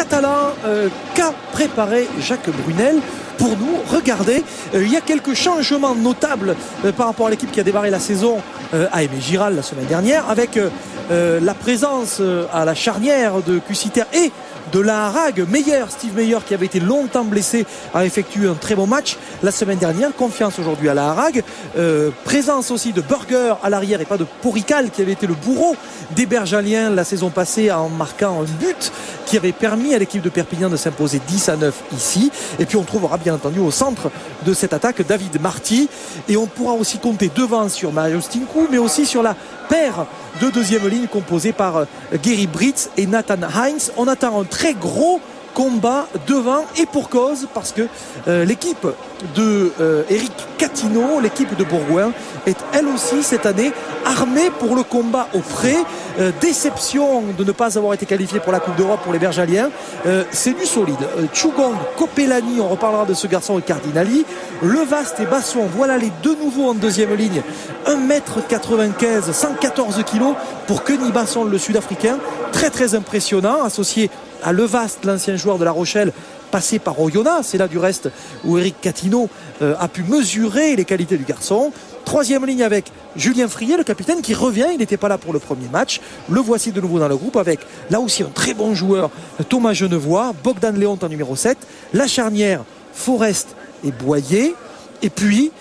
catalan qu'a préparé Jacques Brunel pour nous. Regardez, il y a quelques changements notables par rapport à l'équipe qui a démarré la saison à Aimé Giral la semaine dernière, avec la présence à la charnière de Cuciter et de la Harag. Steve Meyer, qui avait été longtemps blessé, a effectué un très bon match la semaine dernière. Confiance aujourd'hui à la Harag. Présence aussi de Burger à l'arrière et pas de Porical, qui avait été le bourreau des Bergaliens la saison passée en marquant un but qui avait permis à l'équipe de Perpignan de s'imposer 10-9 ici. Et puis on trouvera bien entendu au centre de cette attaque David Marty, et on pourra aussi compter devant sur Mario Stinku, mais aussi sur la paire de deuxième ligne composée par Gary Britz et Nathan Heinz. On attend un très gros combat devant, et pour cause, parce que l'équipe de Eric Catino, l'équipe de Bourgoin, est elle aussi cette année armée pour le combat au pré. Déception de ne pas avoir été qualifié pour la Coupe d'Europe pour les Bergaliens. C'est du solide. Chugong, Copelani, on reparlera de ce garçon, et Cardinali, Levaste et Basson, voilà les deux nouveaux en deuxième ligne. 1m95, 114 kg pour Kenny Basson, le Sud-Africain. Très très impressionnant, associé à Levaste, l'ancien joueur de La Rochelle, passé par Oyonnax. C'est là du reste où Eric Catino a pu mesurer les qualités du garçon. Troisième ligne avec Julien Frier, le capitaine, qui revient. Il n'était pas là pour le premier match. Le voici de nouveau dans le groupe avec là aussi un très bon joueur, Thomas Genevois, Bogdan Léont en numéro 7. La charnière, Forest et Boyer. Et puis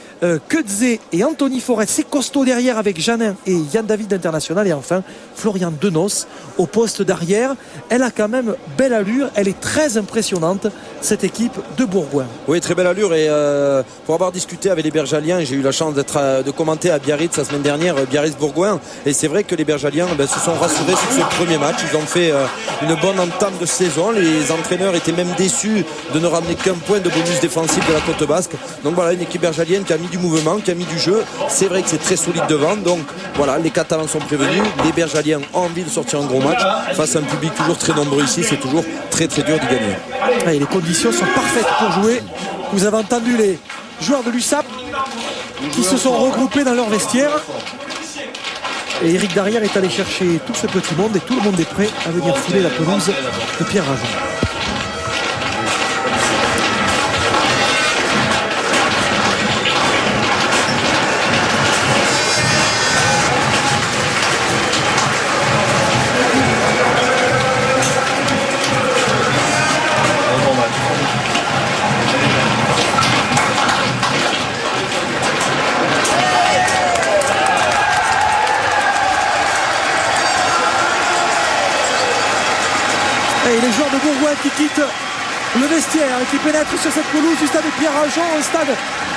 Kudze et Anthony Forest, c'est costaud derrière avec Janin et Yann David d'International. Et enfin Florian Denos au poste d'arrière. Elle a quand même belle allure, elle est très impressionnante, cette équipe de Bourgoin. Oui, très belle allure. Et pour avoir discuté avec les Bergaliens, j'ai eu la chance de commenter à Biarritz la semaine dernière, Biarritz-Bourgoin, et c'est vrai que les Bergaliens se sont rassurés sur ce premier match. Ils ont fait une bonne entame de saison. Les entraîneurs étaient même déçus de ne ramener qu'un point de bonus défensif de la Côte Basque. Donc voilà, une équipe bergalienne qui a mis du mouvement, qui a mis du jeu. C'est vrai que c'est très solide devant. Donc voilà, les Catalans sont prévenus. Les Bergaliens ont envie de sortir un gros match face à un public toujours très nombreux ici. C'est toujours très très dur d'y gagner. Et les conditions sont parfaites pour jouer. Vous avez entendu les joueurs de l'USAP qui se sont regroupés dans leur vestiaire. Et Eric Darrière est allé chercher tout ce petit monde, et tout le monde est prêt à venir fouler la pelouse de Pierre Rajon. Et les joueurs de Bourgoin qui quittent le vestiaire et qui pénètrent sur cette pelouse du stade de Pierre Rajon, un stade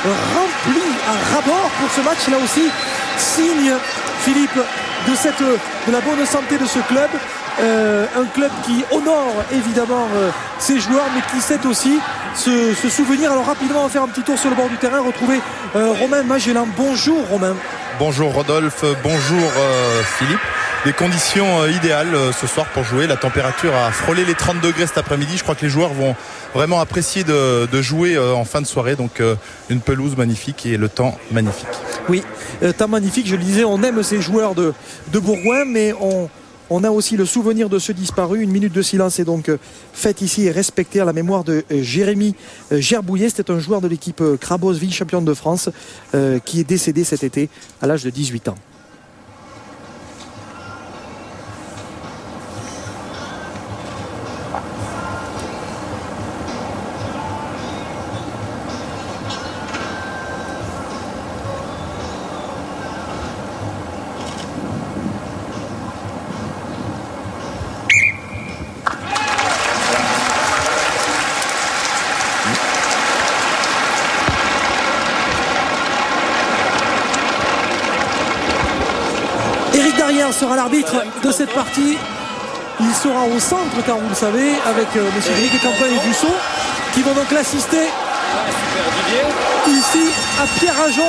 rempli à ras-bord pour ce match. Là aussi, signe, Philippe, de la bonne santé de ce club. Un club qui honore évidemment ses joueurs, mais qui sait aussi se souvenir. Alors rapidement, on va faire un petit tour sur le bord du terrain, retrouver Romain Magellan. Bonjour Romain. Bonjour Rodolphe, bonjour Philippe. Des conditions idéales ce soir pour jouer. La température a frôlé les 30 degrés cet après-midi. Je crois que les joueurs vont vraiment apprécier de jouer en fin de soirée. Donc une pelouse magnifique et le temps magnifique. Oui, temps magnifique, je le disais, on aime ces joueurs de Bourgoin, mais on a aussi le souvenir de ceux disparus. Une minute de silence est donc faite ici et respectée à la mémoire de Jérémy Gerbouillet. C'était un joueur de l'équipe Crabos, vice-championne de France, qui est décédé cet été à l'âge de 18 ans. Sera l'arbitre de cette partie. Il sera au centre, car vous le savez, avec messieurs Brigitte Campagne et Dussault, qui vont donc l'assister ici à Pierre Rajon.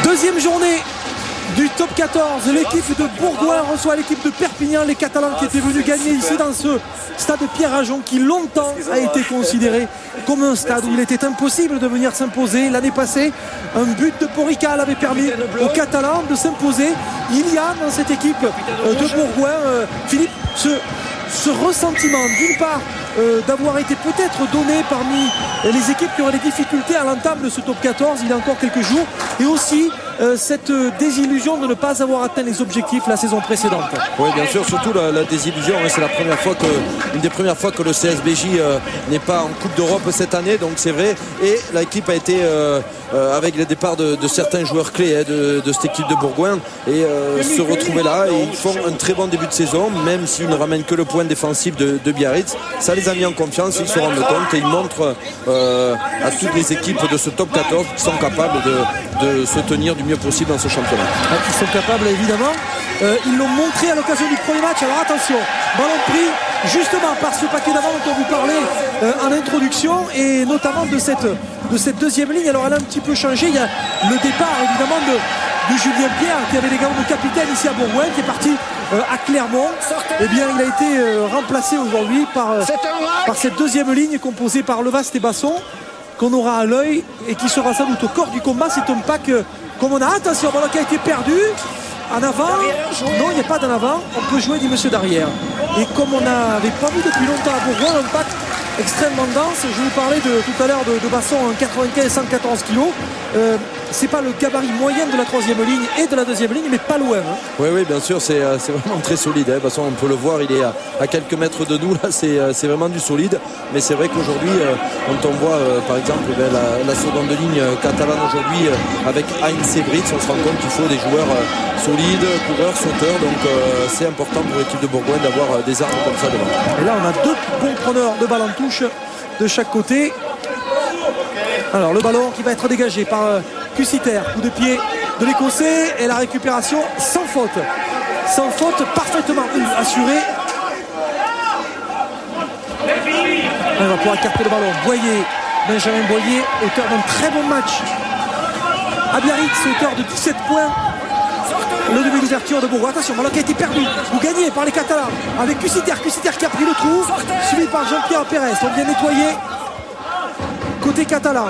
Deuxième journée du top 14. L'équipe de Bourgoin reçoit l'équipe de Perpignan, les Catalans qui étaient venus gagner ici dans ce stade Pierre Ajon qui longtemps a été considéré comme un stade où il était impossible de venir s'imposer. L'année passée, un but de Porical avait permis aux Catalans de s'imposer. Il y a dans cette équipe de Bourgoin, Philippe, ce ressentiment d'une part d'avoir été peut-être donné parmi les équipes qui auraient des difficultés à l'entame de ce top 14 il y a encore quelques jours, et aussi cette désillusion de ne pas avoir atteint les objectifs la saison précédente. Oui, bien sûr, surtout la désillusion, c'est une des premières fois que le CSBJ n'est pas en Coupe d'Europe cette année, donc c'est vrai, et l'équipe a été avec le départ de certains joueurs clés de cette équipe de Bourgoin, et se retrouver là, et ils font un très bon début de saison, même s'ils ne ramènent que le point défensif de Biarritz. Ça les a mis en confiance, ils se rendent compte et ils montrent à toutes les équipes de ce top 14 qui sont capables de se tenir du mieux possible dans ce championnat. Ils sont capables, évidemment. Ils l'ont montré à l'occasion du premier match. Alors attention, ballon pris justement par ce paquet d'avant dont on vous parlait en introduction, et notamment de cette deuxième ligne. Alors elle a un petit peu changé. Il y a le départ évidemment de Julien Pierre qui avait les galons de capitaine ici à Bourgoin, qui est parti à Clermont. Eh bien, il a été remplacé aujourd'hui par cette deuxième ligne composée par Levaste et Basson, qu'on aura à l'œil et qui sera sans doute au corps du combat. C'est un pack comme on a. Attention, ballon qui a été perdu. En avant, non, il n'y a pas d'en avant. On peut jouer du monsieur d'arrière. Et comme on n'avait pas vu depuis longtemps à Bourgoin, un pack extrêmement dense. Je vous parlais tout à l'heure de Basson en 95-114 kg. C'est pas le gabarit moyen de la troisième ligne et de la deuxième ligne, mais pas loin. Oui, bien sûr, c'est vraiment très solide. De toute façon, on peut le voir, il est à quelques mètres de nous. Là, c'est vraiment du solide. Mais c'est vrai qu'aujourd'hui, quand on voit par exemple la seconde ligne catalane aujourd'hui avec Heinz et Britz, on se rend compte qu'il faut des joueurs solides, coureurs, sauteurs. Donc c'est important pour l'équipe de Bourgoin d'avoir des armes comme ça devant. Et là, on a deux bons preneurs de balle en touche de chaque côté. Alors le ballon qui va être dégagé par Cussiter, coup de pied de l'Écossais, et la récupération sans faute parfaitement assurée. On va pouvoir écarter le ballon. Benjamin Boyer, auteur d'un très bon match à Biarritz, auteur de 17 points. Le demi d'ouverture de Bourgoin. Attention, ballon qui a été perdu ou gagné par les Catalans avec Cussiter qui a pris le trou, suivi par Jean-Pierre Pérez. On vient nettoyer côté catalan.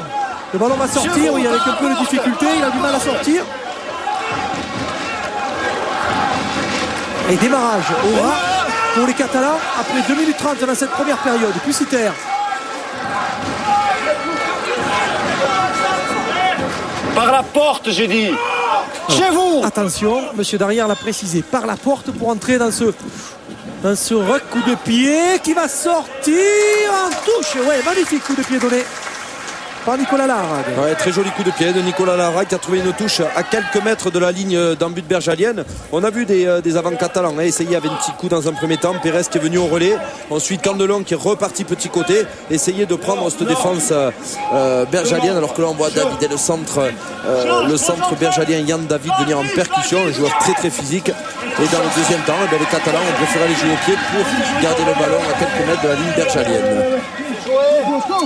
Le ballon va sortir, oui, avec un peu de difficulté, il a du mal à sortir. Et démarrage au ras pour les Catalans après 2 minutes 30 dans cette première période. Cussiter. Par la porte, j'ai dit. Chez vous. Attention, monsieur derrière l'a précisé, par la porte pour entrer dans ce coup de pied qui va sortir en touche. Ouais, magnifique coup de pied donné par Nicolas Larrague. Ouais, très joli coup de pied de Nicolas Larrague qui a trouvé une touche à quelques mètres de la ligne d'en but bergalienne. On a vu des avants catalans essayer avec un petit coup dans un premier temps. Pérez qui est venu au relais. Ensuite Candelon qui est reparti petit côté. Essayer de prendre cette défense bergalienne, alors que là on voit David et le centre bergalien Yann David venir en percussion. Un joueur très très physique. Et dans le deuxième temps, les Catalans ont préféré aller jouer au pied pour garder le ballon à quelques mètres de la ligne bergalienne.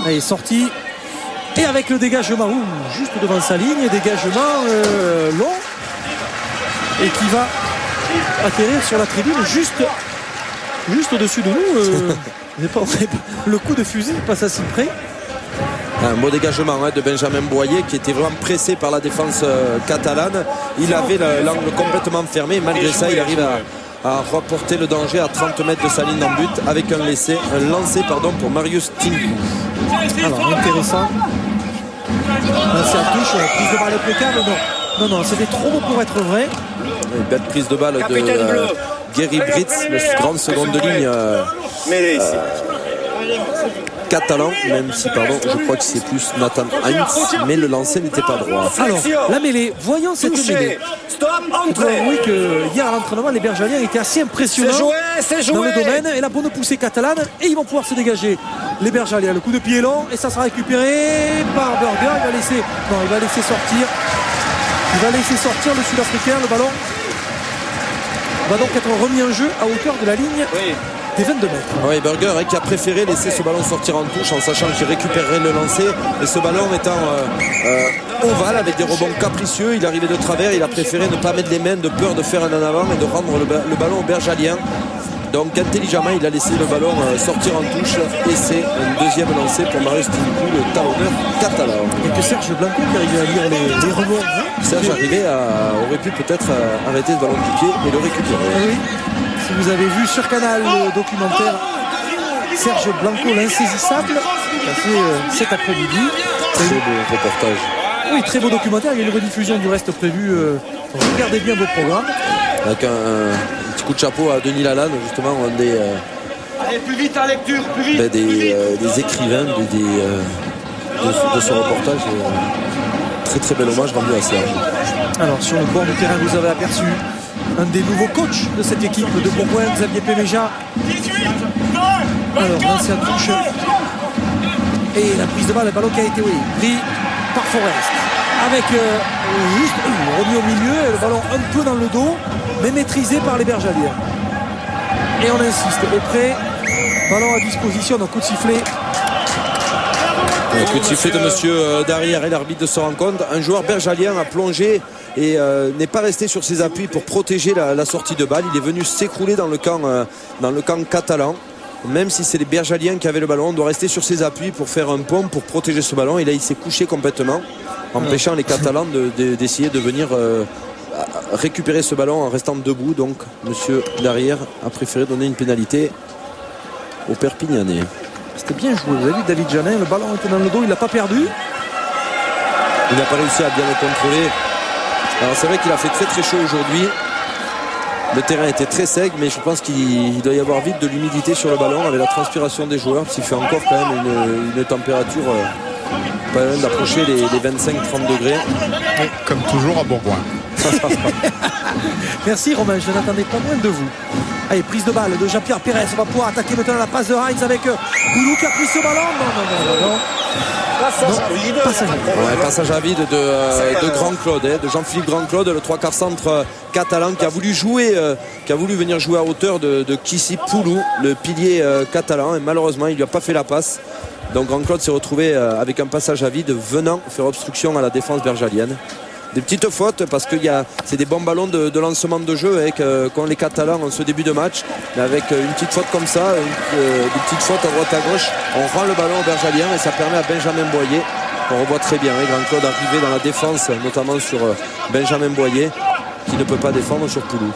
Il est sorti. Et avec le dégagement juste devant sa ligne, dégagement long, et qui va atterrir sur la tribune juste au-dessus de nous. Le coup de fusil passe à si près. Un beau dégagement de Benjamin Boyer qui était vraiment pressé par la défense catalane. Il avait l'angle complètement fermé. Malgré ça, il arrive à reporter le danger à 30 mètres de sa ligne en but avec un lancé pour Marius Tinku. Alors intéressant. C'est à touche, prise de balle impeccable. Non, c'était trop beau pour être vrai. Une belle prise de balle de Gary Britz, le grand second de ligne catalan, même si je crois que c'est plus Nathan Heinz, mais le lancer n'était pas droit. Alors la mêlée, voyons cette mêlée. Oui, que hier à l'entraînement les Bergaliens étaient assez impressionnants dans le domaine, et la bonne poussée catalane, et ils vont pouvoir se dégager les Bergaliens. Le coup de pied est long et ça sera récupéré par Burger. Il va laisser sortir le Sud-Africain. Le ballon va donc être remis en jeu à hauteur de la ligne des 22 mètres. Oui, Burger qui a préféré laisser ce ballon sortir en touche en sachant qu'il récupérerait le lancer. Et ce ballon étant ovale avec des rebonds capricieux, il arrivait de travers, il a préféré ne pas mettre les mains de peur de faire un en avant et de rendre le ballon au Bergalien. Donc intelligemment il a laissé le ballon sortir en touche et c'est un deuxième lancé pour Marius Tinicou, le talonneur catalan. Et que Serge Blanco qui arrivait à lire les rebonds. Serge aurait pu peut-être arrêter ce ballon du pied et le récupérer. Oui. Si vous avez vu sur Canal le documentaire Serge Blanco l'insaisissable, passé cet après-midi. Très beau reportage. Oui, très beau documentaire. Il y a une rediffusion du reste prévue. Regardez bien vos programmes. Avec un petit coup de chapeau à Denis Lalanne, justement, un des, Allez, plus vite en lecture, plus vite. des écrivains de ce reportage. Très très bel hommage rendu à Serge. Alors sur le bord du terrain, vous avez aperçu un des nouveaux coachs de cette équipe de Bourgoin, Xavier Péméja. Alors l'ancien touche. Et la prise de balle, le ballon qui a été pris par Forest. Avec juste remis au milieu, et le ballon un peu dans le dos, mais maîtrisé par les Bergaliens. Et on insiste auprès, ballon à disposition, donc coup de sifflet. Un coup de sifflet de monsieur Darrière et l'arbitre se rend compte. Un joueur bergalien a plongé et n'est pas resté sur ses appuis pour protéger la sortie de balle. Il est venu s'écrouler dans le camp catalan. Même si c'est les Bergaliens qui avaient le ballon, on doit rester sur ses appuis pour faire un pont pour protéger ce ballon. Et là il s'est couché complètement, empêchant les Catalans d'essayer de venir récupérer ce ballon en restant debout. Donc monsieur Darrière a préféré donner une pénalité au Perpignanais. C'était bien joué, vous avez vu David Janin, le ballon était dans le dos, il l'a pas perdu. Il n'a pas réussi à bien le contrôler. Alors c'est vrai qu'il a fait très très chaud aujourd'hui. Le terrain était très sec, mais je pense qu'il doit y avoir vite de l'humidité sur le ballon avec la transpiration des joueurs, parce qu'il fait encore quand même une température pas loin d'approcher les 25-30 degrés. Comme toujours à Bourgoin. Merci Romain, je n'attendais pas moins de vous. Allez, prise de balle de Jean-Pierre Pérez, on va pouvoir attaquer maintenant la passe de Heinz avec Boulou qui a pris ce ballon. Non. Passage à vide de Grand Claude, de Jean-Philippe Grand Claude, le 3/4 centre catalan qui a voulu venir jouer à hauteur de Kissi Poulou, le pilier catalan, et malheureusement il lui a pas fait la passe. Donc Grand Claude s'est retrouvé avec un passage à vide venant faire obstruction à la défense bergalienne. Des petites fautes parce que c'est des bons ballons de lancement de jeu qu'ont les Catalans en ce début de match, mais avec une petite faute comme ça, des petites fautes à droite à gauche, on rend le ballon au Bergalien et ça permet à Benjamin Boyer, qu'on revoit très bien, Grand Claude arrivé dans la défense, notamment sur Benjamin Boyer qui ne peut pas défendre sur Poulou.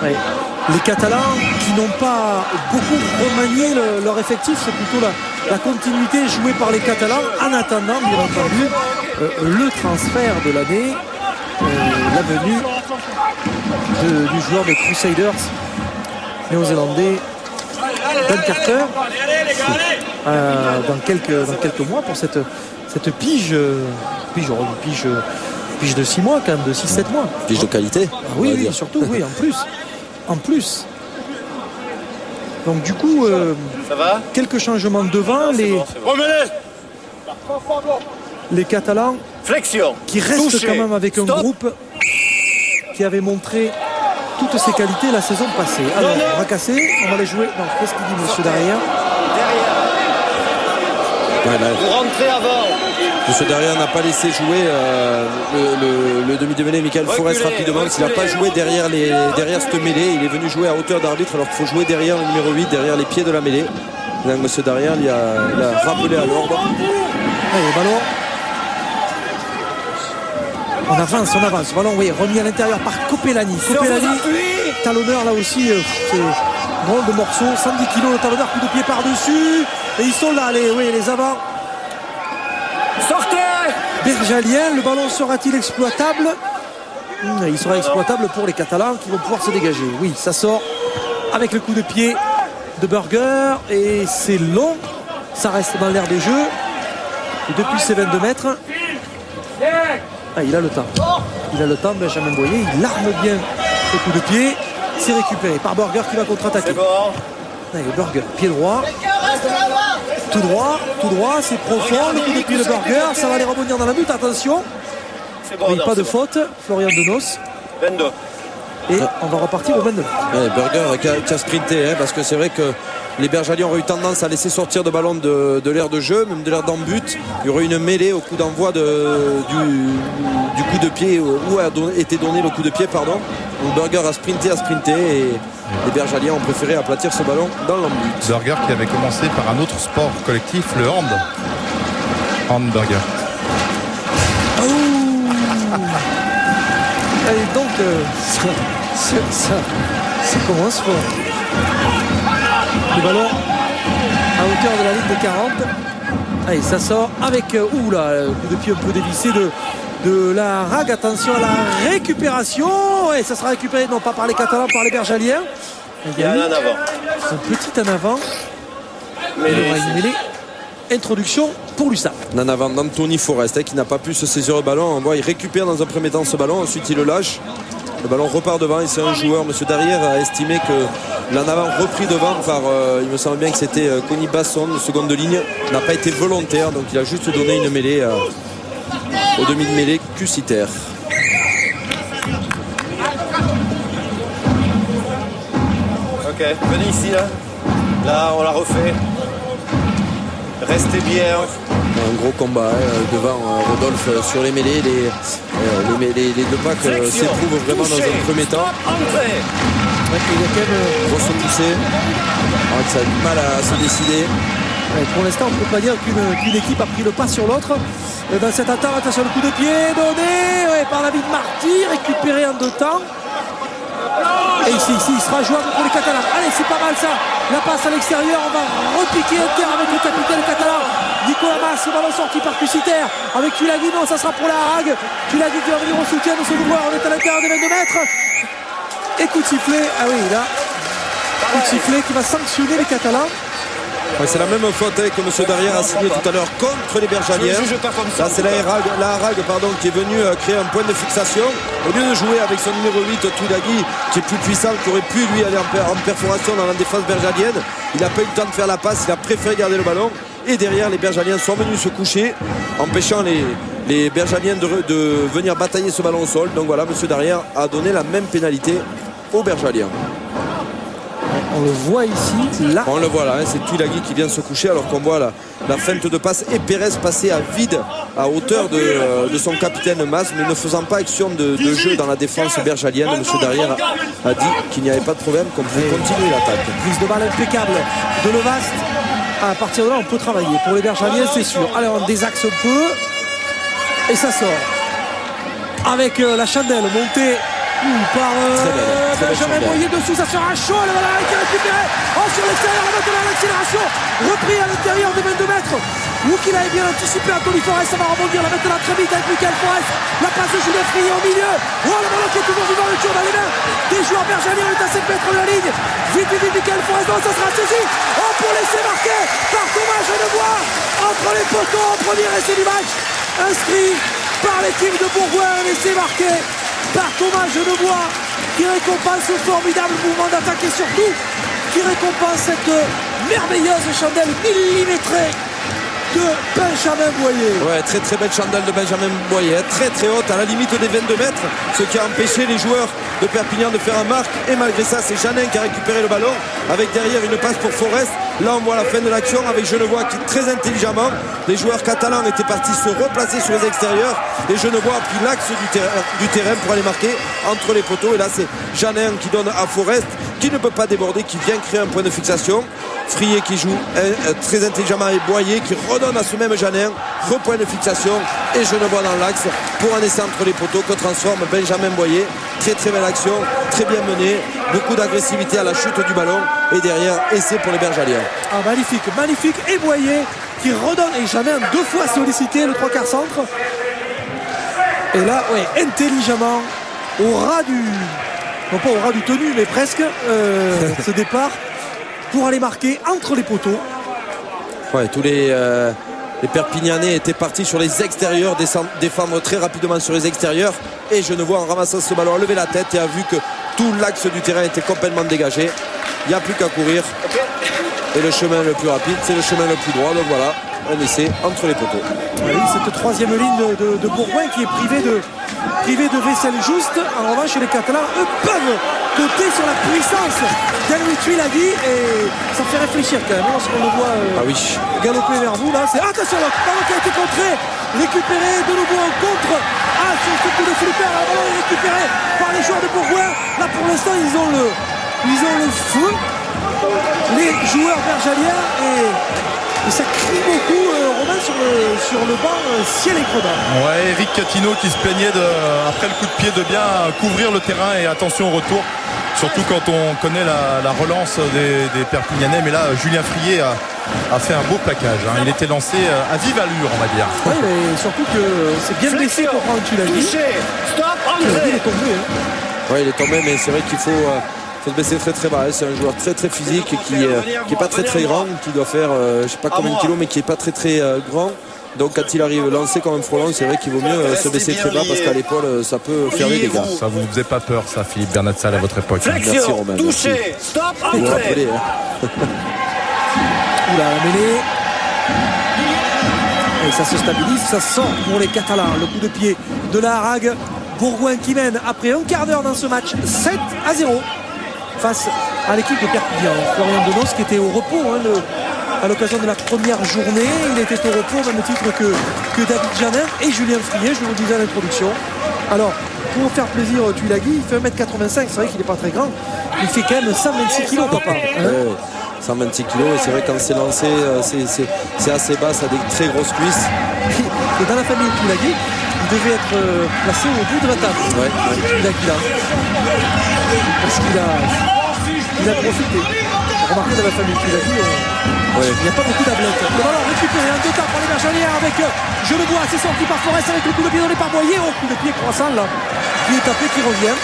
Ouais. Les Catalans qui n'ont pas beaucoup remanié leur effectif, c'est plutôt la continuité jouée par les Catalans en attendant bien entendu le transfert de l'année, la venue du joueur des Crusaders néo-zélandais Dan Carter dans quelques mois pour cette pige de 6 mois quand même, de 6-7 mois. Pige de qualité. Oui, surtout, oui, en plus. Donc du coup, Ça va quelques changements devant, les Catalans Flexion. qui restent Touché. quand même avec un Stop. groupe qui avait montré toutes ses qualités la saison passée. Alors, on va casser, on va les jouer. Non, qu'est-ce qu'il dit monsieur Darrière? Vous rentrez avant. Monsieur Darrière n'a pas laissé jouer le demi de mêlée Michael Forest rapidement. S'il n'a pas joué derrière cette mêlée, il est venu jouer à hauteur d'arbitre alors qu'il faut jouer derrière le numéro 8, derrière les pieds de la mêlée. Donc monsieur Darrière il a rappelé à l'ordre. Allez, ballon. On avance. Ballon, oui, remis à l'intérieur par Copelani. Copelani, talonneur là aussi, c'est drôle de morceau. 110 kg, le talonneur, coup de pied par-dessus. Et ils sont là, les avants. Sortez. Bergalien, le ballon sera-t-il exploitable? Il sera exploitable pour les Catalans qui vont pouvoir se dégager. Oui, ça sort avec le coup de pied de Burger et c'est long. Ça reste dans l'air des jeux. Et depuis ses 22 mètres, il a le temps. Benjamin Boyer, il arme bien le coup de pied. C'est récupéré par Burger qui va contre-attaquer. Allez, Burger, pied droit. Tout droit, c'est profond. Le coup de pied de Burger, ça va aller rebondir dans la butte. Attention. C'est bon. Oui, pas de faute. Florian Denos. 22. Et on va repartir au 22. Burger qui a sprinté, hein, parce que c'est vrai que les Bergaliens auraient eu tendance à laisser sortir de ballon de l'aire de jeu, même de l'aire d'en-but. Il y aurait une mêlée au coup d'envoi du coup de pied, où a été donné le coup de pied, pardon. Donc Burger a sprinté et les Bergaliens ont préféré aplatir ce ballon dans l'en-but. Burger qui avait commencé par un autre sport collectif, le handburger. Allez, donc ça commence fort. Le ballon à hauteur de la ligne de 40. Allez, ça sort avec oula, le coup de pied un peu dévissé de la Rague. Attention à la récupération. Et ça sera récupéré non pas par les Catalans, par les Bergaliens. Il y a un en avant. Un petit en avant. Il y aura une mêlée. Introduction pour l'USAP. En avant d'Anthony Forest, qui n'a pas pu se saisir le ballon. On voit, il récupère dans un premier temps ce ballon, ensuite il le lâche. Le ballon repart devant et c'est un joueur, M. Darrière, a estimé que l'en avant repris devant par, il me semble bien que c'était Conny Basson, le second de ligne, n'a pas été volontaire, donc il a juste donné une mêlée au demi de mêlée Cussiter. Ok, venez ici là. Là, on la refait. Restez bien. Un gros combat devant Rodolphe sur les mêlées. Les deux packs s'éprouvent vraiment dans un premier temps. Il y a quand même Grosse poussée. Ça a du mal à se décider. pour l'instant, on ne peut pas dire qu'une équipe a pris le pas sur l'autre. Dans cette attaque, attention, le coup de pied donné par David Marty, récupéré en 2 temps. Et ici, il sera jouable pour les Catalans. Allez, c'est pas mal ça. La passe à l'extérieur, on va repiquer un terre avec le capitaine catalan Nicolas Mas. Le ballon sorti par Cussiter avec Tulagi. Non, ça sera pour la Hague. Tulagi qui va venir au soutien de ce joueur. On est à l'intérieur des 22 mètres. Et coup de sifflet. Ah oui, là, coup de sifflet qui va sanctionner les Catalans. Ouais, c'est la même faute que M. Darrière a signé tout à l'heure contre les Bergaliens. Là, c'est la Hague qui est venue créer un point de fixation. Au lieu de jouer avec son numéro 8, Tulagi, qui est plus puissant, qui aurait pu lui aller en perforation dans la défense bergalienne, il n'a pas eu le temps de faire la passe, il a préféré garder le ballon. Et derrière, les Bergaliens sont venus se coucher, empêchant les Bergaliens de venir batailler ce ballon au sol. Donc voilà, M. Darrière a donné la même pénalité aux Bergaliens. On le voit ici, là. On le voit là, c'est Tulagi qui vient se coucher alors qu'on voit la feinte de passe et Pérez passer à vide à hauteur de son capitaine Mas, mais ne faisant pas action de jeu dans la défense bergalienne. M. Darrière a dit qu'il n'y avait pas de problème, qu'on pouvait continuer l'attaque. Prise de balle impeccable de Levast. À partir de là, on peut travailler. Pour les Bergaliens, c'est sûr. Allez, on désaxe un peu. Et ça sort. Avec la chandelle montée par Benjamin Boyer dessous, ça sera chaud, le ballon a été récupéré sur l'extérieur, maintenant l'accélération repris à l'intérieur des 22 mètres. Wookie avait bien anticipé Anthony Forest, ça va rebondir là maintenant très vite avec Michael Forest, la passe de Julien Frié au milieu, le ballon qui est toujours vivant, le tour dans les mains des joueurs bergaliens, on est à 5 mètres de la ligne, vite Michael Forest, non, ça sera saisi pour laisser marquer par Thomas Genevois entre les poteaux en premier essai du match, inscrit par l'équipe de Bourgoin, un essai marqué par Thomas Genevois qui récompense ce formidable mouvement d'attaque et surtout qui récompense cette merveilleuse chandelle millimétrée de Benjamin Boyer. Ouais, très très belle chandelle de Benjamin Boyer, très très haute à la limite des 22 mètres, ce qui a empêché les joueurs de Perpignan de faire un marque. Et malgré ça, c'est Janin qui a récupéré le ballon avec derrière une passe pour Forest. Là on voit la fin de l'action avec Genevois qui très intelligemment, les joueurs catalans étaient partis se replacer sur les extérieurs et Genevois a pris l'axe du terrain pour aller marquer entre les poteaux. Et là c'est Janin qui donne à Forest, qui ne peut pas déborder, qui vient créer un point de fixation. Frié qui joue très intelligemment et Boyer qui redonne à ce même Janin, repoint de fixation et Genevois dans l'axe pour un essai entre les poteaux que transforme Benjamin Boyer. Très très belle action, très bien menée, beaucoup d'agressivité à la chute du ballon et derrière essai pour les Bergaliens. Ah, magnifique, magnifique, et Boyer qui redonne, et Janin 2 fois sollicité le 3/4 centre. Et là, ouais, intelligemment au ras du, non pas au ras du tenu mais presque, ce départ pour aller marquer entre les poteaux. Ouais, tous les Perpignanais étaient partis sur les extérieurs, défendre très rapidement sur les extérieurs. Et Genevois, en ramassant ce ballon, a levé la tête et a vu que tout l'axe du terrain était complètement dégagé. Il n'y a plus qu'à courir. Et le chemin le plus rapide, c'est le chemin le plus droit. Donc voilà, un essai entre les poteaux. Oui, cette troisième ligne de Bourgoin qui est privée privés de vaisselle juste. En revanche, les Catalans, eux, peuvent compter sur la puissance d'Henry Tuilagi et ça fait réfléchir quand même lorsqu'on le voit galoper vers vous là. Attention, le ballon qui a été contré, récupéré de nouveau en contre. Sur ce coup de flipper, le ballon est récupéré par les joueurs de Bourgoin. Là pour l'instant ils ont le feu, les joueurs bergaliens, et ça crie beaucoup Romain sur le banc ciel et gredin. Ouais, Eric Catino qui se plaignait après le coup de pied de bien couvrir le terrain et attention au retour. Surtout quand on connaît la relance des Perpignanais. Mais là, Julien Frier a fait un beau plaquage. Il était lancé à vive allure, on va dire. Oui, mais surtout que c'est bien blessé pour prendre Tuilagi. Stop, Il est tombé. Ouais, il est tombé, mais c'est vrai qu'il faut se baisser très très bas. C'est un joueur très très physique qui est pas très très grand, qui doit faire je sais pas combien de kilos, mais qui est pas très très grand. Donc quand il arrive lancé comme un frelon, c'est vrai qu'il vaut mieux se baisser très bas parce qu'à l'épaule ça peut faire des dégâts. Ça vous faisait pas peur ça, Philippe Bernatsal, à votre époque? Merci Romain. Touché, stop, Vous vous rappelez, Oula, la mêlée. Et ça se stabilise, ça sort pour les Catalans. Le coup de pied de la Harague. Bourgoin qui mène après un quart d'heure dans ce match 7-0 face à l'équipe de Perpignan. Florian Donos qui était au repos à l'occasion de la première journée. Il était au repos au même titre que David Janin et Julien Frier, je vous le disais à l'introduction. Alors, pour faire plaisir Tuilagi, il fait 1m85, c'est vrai qu'il n'est pas très grand. Il fait quand même 126 kg, papa. 126 kg, et c'est vrai quand c'est lancé, c'est assez bas, ça a des très grosses cuisses. Et dans la famille Tuilagi, il devait être placé au bout de la table. Tuilagi là. Parce qu'il a profité. Remarquez dans la famille Tuilagi, il n'y a pas beaucoup d'ablettes. Le ballon récupéré en deux temps pour les Bergaliens avec Genevois, c'est sorti par Forest avec le coup de pied donné par Boyer. Coup de pied croissant là, qui est tapé, qui revient.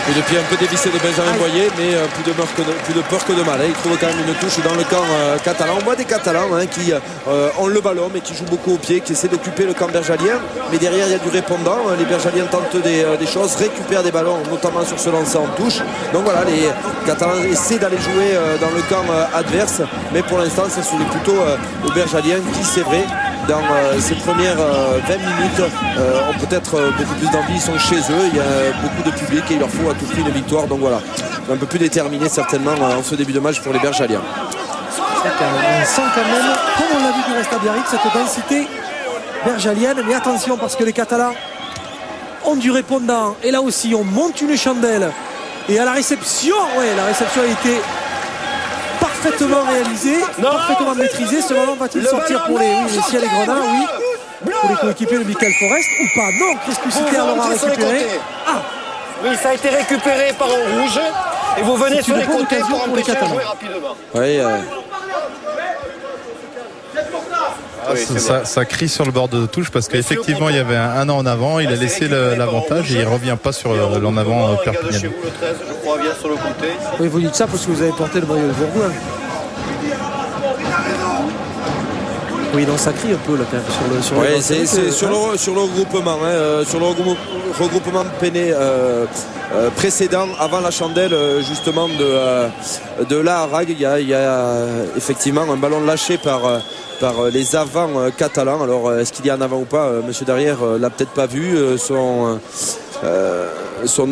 Coup de pied un peu dévissé de Benjamin Boyer, mais plus de peur que de mal. Il trouve quand même une touche dans le camp catalan. On voit des Catalans qui ont le ballon, mais qui jouent beaucoup au pied, qui essaient d'occuper le camp bergalien. Mais derrière, il y a du répondant. Les Bergaliens tentent des choses, récupèrent des ballons, notamment sur ce lancer en touche. Donc voilà, les Catalans essaient d'aller jouer dans le camp adverse. Mais pour l'instant, ça se joue plutôt aux Bergaliens qui, c'est vrai, dans ces premières 20 minutes ont peut-être beaucoup plus d'envie. Ils sont chez eux, il y a beaucoup de public et il leur faut à tout prix une victoire. Donc voilà, un peu plus déterminé certainement en ce début de match pour les Bergaliens. On sent quand même, comme on l'a vu du reste à Biarritz, cette densité bergalienne. Mais attention parce que les Catalans ont du répondant. Et là aussi on monte une chandelle. Et à la réception, la réception a été parfaitement réalisé, parfaitement maîtrisé. Ce ballon va-t-il sortir pour les ciel et grenats? Oui. Pour les coéquipiers de Michael Forest ou pas? Non, Chris Cusiter l'aura récupéré. Oui, ça a été récupéré par un rouge. Et vous venez sur les côtés pour empêcher de jouer rapidement. Ça crie sur le bord de touche parce qu'effectivement il y avait un an en avant, il a laissé l'avantage et il ne revient pas sur l'en avant Perpignan. Je crois bien sur le côté. Oui, vous dites ça parce que vous avez porté le maillot de Bourgoin. Oui, donc ça crie un peu là quand même sur le regroupement, sur le regroupement peiné précédent, avant la chandelle justement de la Harague, il y a effectivement un ballon lâché par les avants catalans. Alors est-ce qu'il y a un avant ou pas? Monsieur Derrière l'a peut-être pas vu. Son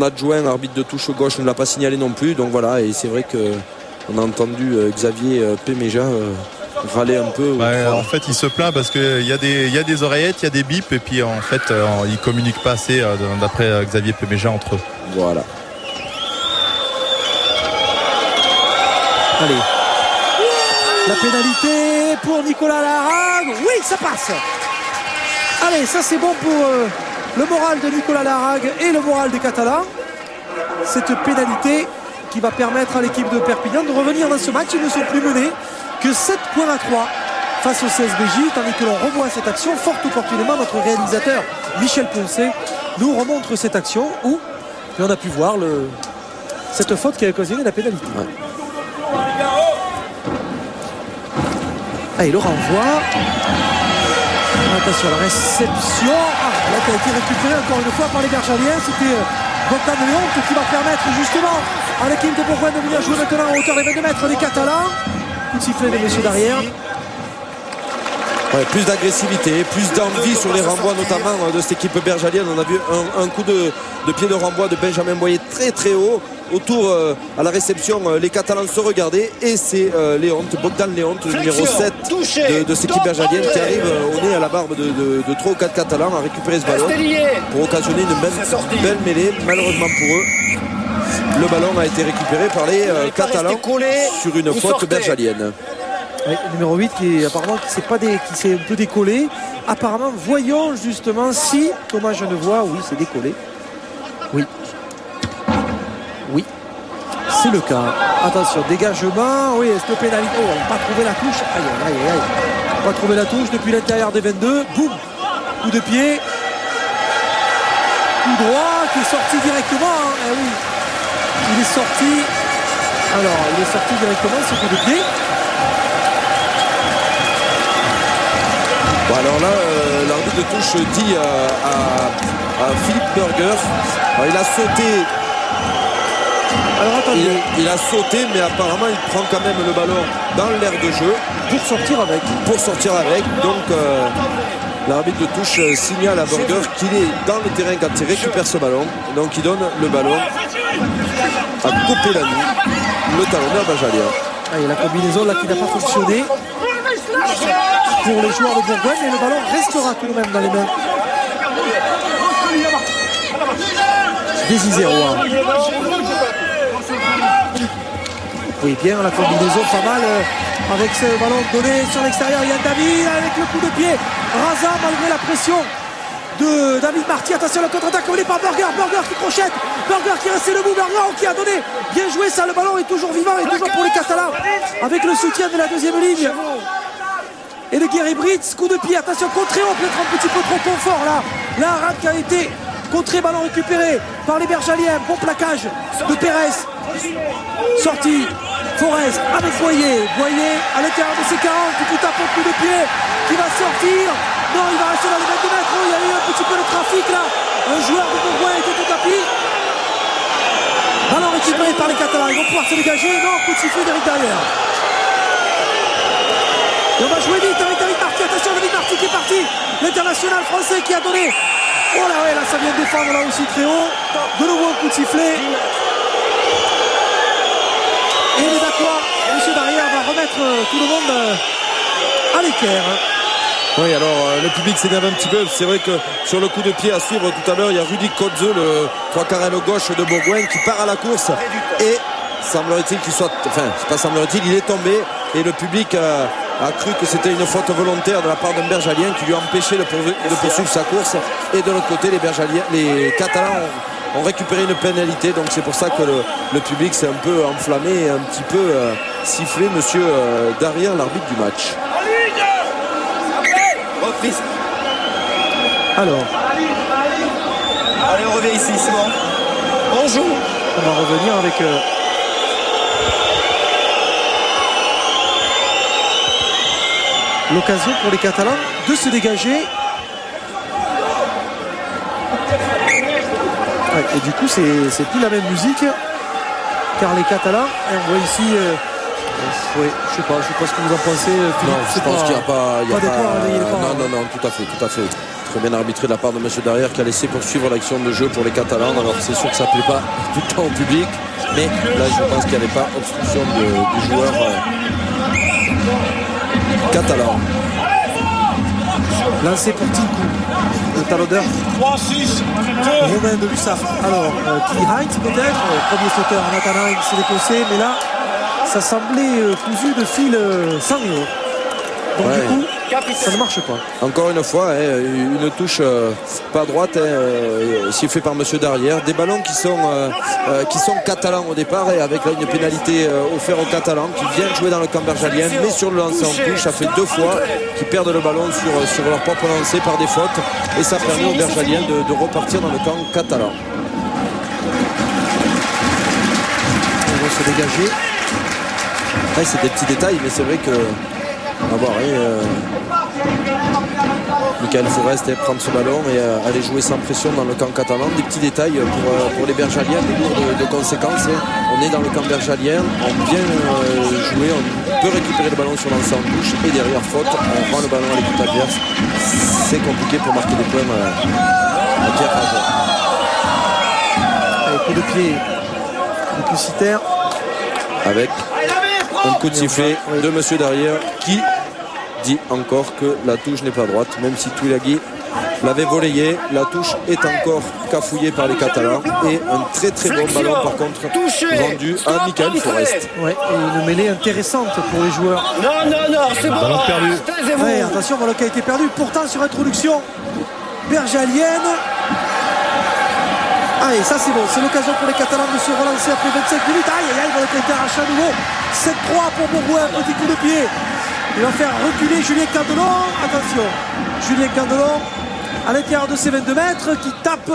adjoint arbitre de touche gauche ne l'a pas signalé non plus. Donc voilà, et c'est vrai qu'on a entendu Xavier Péméja râler un peu. En fait il se plaint parce qu'il y a des oreillettes, il y a des bips et puis en fait ils communiquent pas assez d'après Xavier Péméja entre eux. Voilà. Allez, la pénalité pour Nicolas Laharague. Oui, ça passe. Allez, ça c'est bon pour le moral de Nicolas Laharague et le moral des Catalans. Cette pénalité qui va permettre à l'équipe de Perpignan de revenir dans ce match. Ils ne sont plus menés que 7 points à 3 face au CSBJ, tandis que l'on revoit cette action. Fort opportunément, notre réalisateur Michel Poncet nous remontre cette action où on a pu voir cette faute qui a occasionné la pénalité. Allez, le renvoi. Attention, la réception. Là, qui a été récupérée encore une fois par les Bergaliens. C'était Bogdan Leonte qui va permettre justement à l'équipe de Bourgoin de venir jouer maintenant en hauteur des 22 mètres des Catalans. Coup de sifflet des messieurs derrière. Ouais, plus d'agressivité, plus d'envie sur les renvois notamment de cette équipe bergalienne. On a vu un coup de pied de renvoi de Benjamin Boyer très très haut. Autour à la réception, les Catalans se regardaient et c'est Bogdan Léonte, le numéro 7 de cette équipe bergalienne qui arrive au nez à la barbe de 3 ou 4 Catalans à récupérer ce ballon pour occasionner une belle mêlée. Malheureusement pour eux, le ballon a été récupéré par les Catalans sur une faute bergalienne. Oui, le numéro 8 qui apparemment qui s'est un peu décollé. Apparemment, voyons justement si Thomas Genevois, oui, c'est décollé. Oui. Oui. C'est le cas. Attention, dégagement. Oui, est-ce que pénalité? Oh, on n'a pas trouvé la touche. Aïe, aïe, aïe, aïe. On n'a pas trouvé la touche depuis l'intérieur des 22. Boum. Coup de pied. Coup droit qui est sorti directement. Hein. Eh oui. Il est sorti. Alors, il est sorti directement ce coup de pied. Bon, alors là, l'arbitre de touche dit à Philippe Burger. Alors, il a sauté. Alors attendez. Il a sauté, mais apparemment il prend quand même le ballon dans l'air de jeu pour sortir avec. Donc l'arbitre de touche signale à Burger qu'il est dans le terrain quand il récupère ce ballon. Donc il donne le ballon à Copelani, le talonneur bergalien. Il y a la combinaison là qui n'a pas fonctionné pour les joueurs de Bourgogne, et le ballon restera tout de même dans les mains des Isérois. Oui, bien, la combinaison pas mal avec ce ballon donné sur l'extérieur. Il y a David avec le coup de pied. Raza malgré la pression de David Marty. Attention, la contre-attaque menée par Burger. Burger qui crochette. Burger qui est resté debout. Burger qui a donné. Bien joué ça. Le ballon est toujours vivant et toujours pour les Catalans avec le soutien de la deuxième ligne. Et de Gary Britz, coup de pied. Attention, contré. On peut être un petit peu trop confort là. Là, Arad qui a été contré, ballon récupéré par les Bergaliens. Bon plaquage de Pérez. Sortie. Forest avec Boyer à l'intérieur de ses 40, qui tape un coup de pied, qui va sortir. Non, il va rester dans les 22 mètres. Oh, il y a eu un petit peu de trafic là. Un joueur de Bourgogne était au tapis. Ballon récupéré par les Catalans. Ils vont pouvoir se dégager. Non, coup de sifflet d'Éric derrière. Et on va jouer vite avec David Marty. Attention, David Marty qui est parti. L'international français qui a donné. Oh là, ouais, là, ça vient de défendre là aussi très haut. De nouveau un coup de sifflet. Et il est d'accord, M. Barrière va remettre tout le monde à l'équerre. Oui, alors le public s'énerve un petit peu. C'est vrai que sur le coup de pied à suivre tout à l'heure, il y a Rudy Kotze, le 3 quarts gauche de Bourgogne, qui part à la course. Et semblerait-il qu'il soit. Enfin, c'est pas semblerait-il, il est tombé. Et le public a cru que c'était une faute volontaire de la part d'un Bergalien qui lui a empêché de poursuivre sa course. Et de l'autre côté, les Catalans ont récupéré une pénalité, donc c'est pour ça que le public s'est un peu enflammé et un petit peu sifflé monsieur Darrière, l'arbitre du match. Reprise. Alors. Allez, on revient ici, c'est bon. On joue. On va revenir avec l'occasion pour les Catalans de se dégager. Ouais, et du coup c'est plus la même musique, car les Catalans, on voit ici ouais, je sais pas ce que vous en pensez, Philippe. Non, je pense qu'il n'y a pas non, tout à fait très bien arbitré de la part de monsieur Darrière, qui a laissé poursuivre l'action de jeu pour les Catalans. Alors c'est sûr que ça ne plaît pas tout le temps au public, mais là je pense qu'il n'y avait pas obstruction du joueur catalan. Lancé pour Tinkou, le talonneur Romain de l'USAF. Alors, Kili Heinz peut-être, premier sauteur en attendant, il s'est décossé, mais là, ça semblait cousu de fil sanglé. Donc ouais. Du coup, ça ne marche pas. Encore une fois, une touche pas droite, sifflée par monsieur Darrière. Des ballons qui sont catalans au départ, et avec là une pénalité offerte aux Catalans qui viennent jouer dans le camp bergalien, mais sur le lancer en touche, ça fait 2 fois qu'ils perdent le ballon sur leur propre lancer par des fautes, et ça permet aux Bergaliens de repartir dans le camp catalan. Ils vont se dégager. Ouais, c'est des petits détails, mais c'est vrai que. À voir, Michael Forest prendre ce ballon et aller jouer sans pression dans le camp catalan. Des petits détails pour les Bergaliens, des lourds de conséquences. On est dans le camp bergalien, on vient jouer, on peut récupérer le ballon sur l'ancien en touche et derrière faute, on rend le ballon à l'équipe adverse. C'est compliqué pour marquer des points à Pierre Pajot. Coup de pied de Cussiter. Avec un coup de sifflet de monsieur derrière qui dit encore que la touche n'est pas droite, même si Tuilagi l'avait volayé. La touche est encore cafouillée par les Catalans et un très très bon ballon par contre vendu à Michael Forest. Ouais, et une mêlée intéressante pour les joueurs. Non, c'est bon. Ballon perdu. Ouais, attention, ballon qui a été perdu. Pourtant sur introduction bergalienne. Allez, ça c'est bon, c'est l'occasion pour les Catalans de se relancer après 25 minutes. Aïe, ballon qui a été arraché à nouveau. 7-3 pour Bourgoin, un petit coup de pied. Il va faire reculer Julien Candelon. Attention, Julien Candelon à l'intérieur de ses 22 mètres qui tape.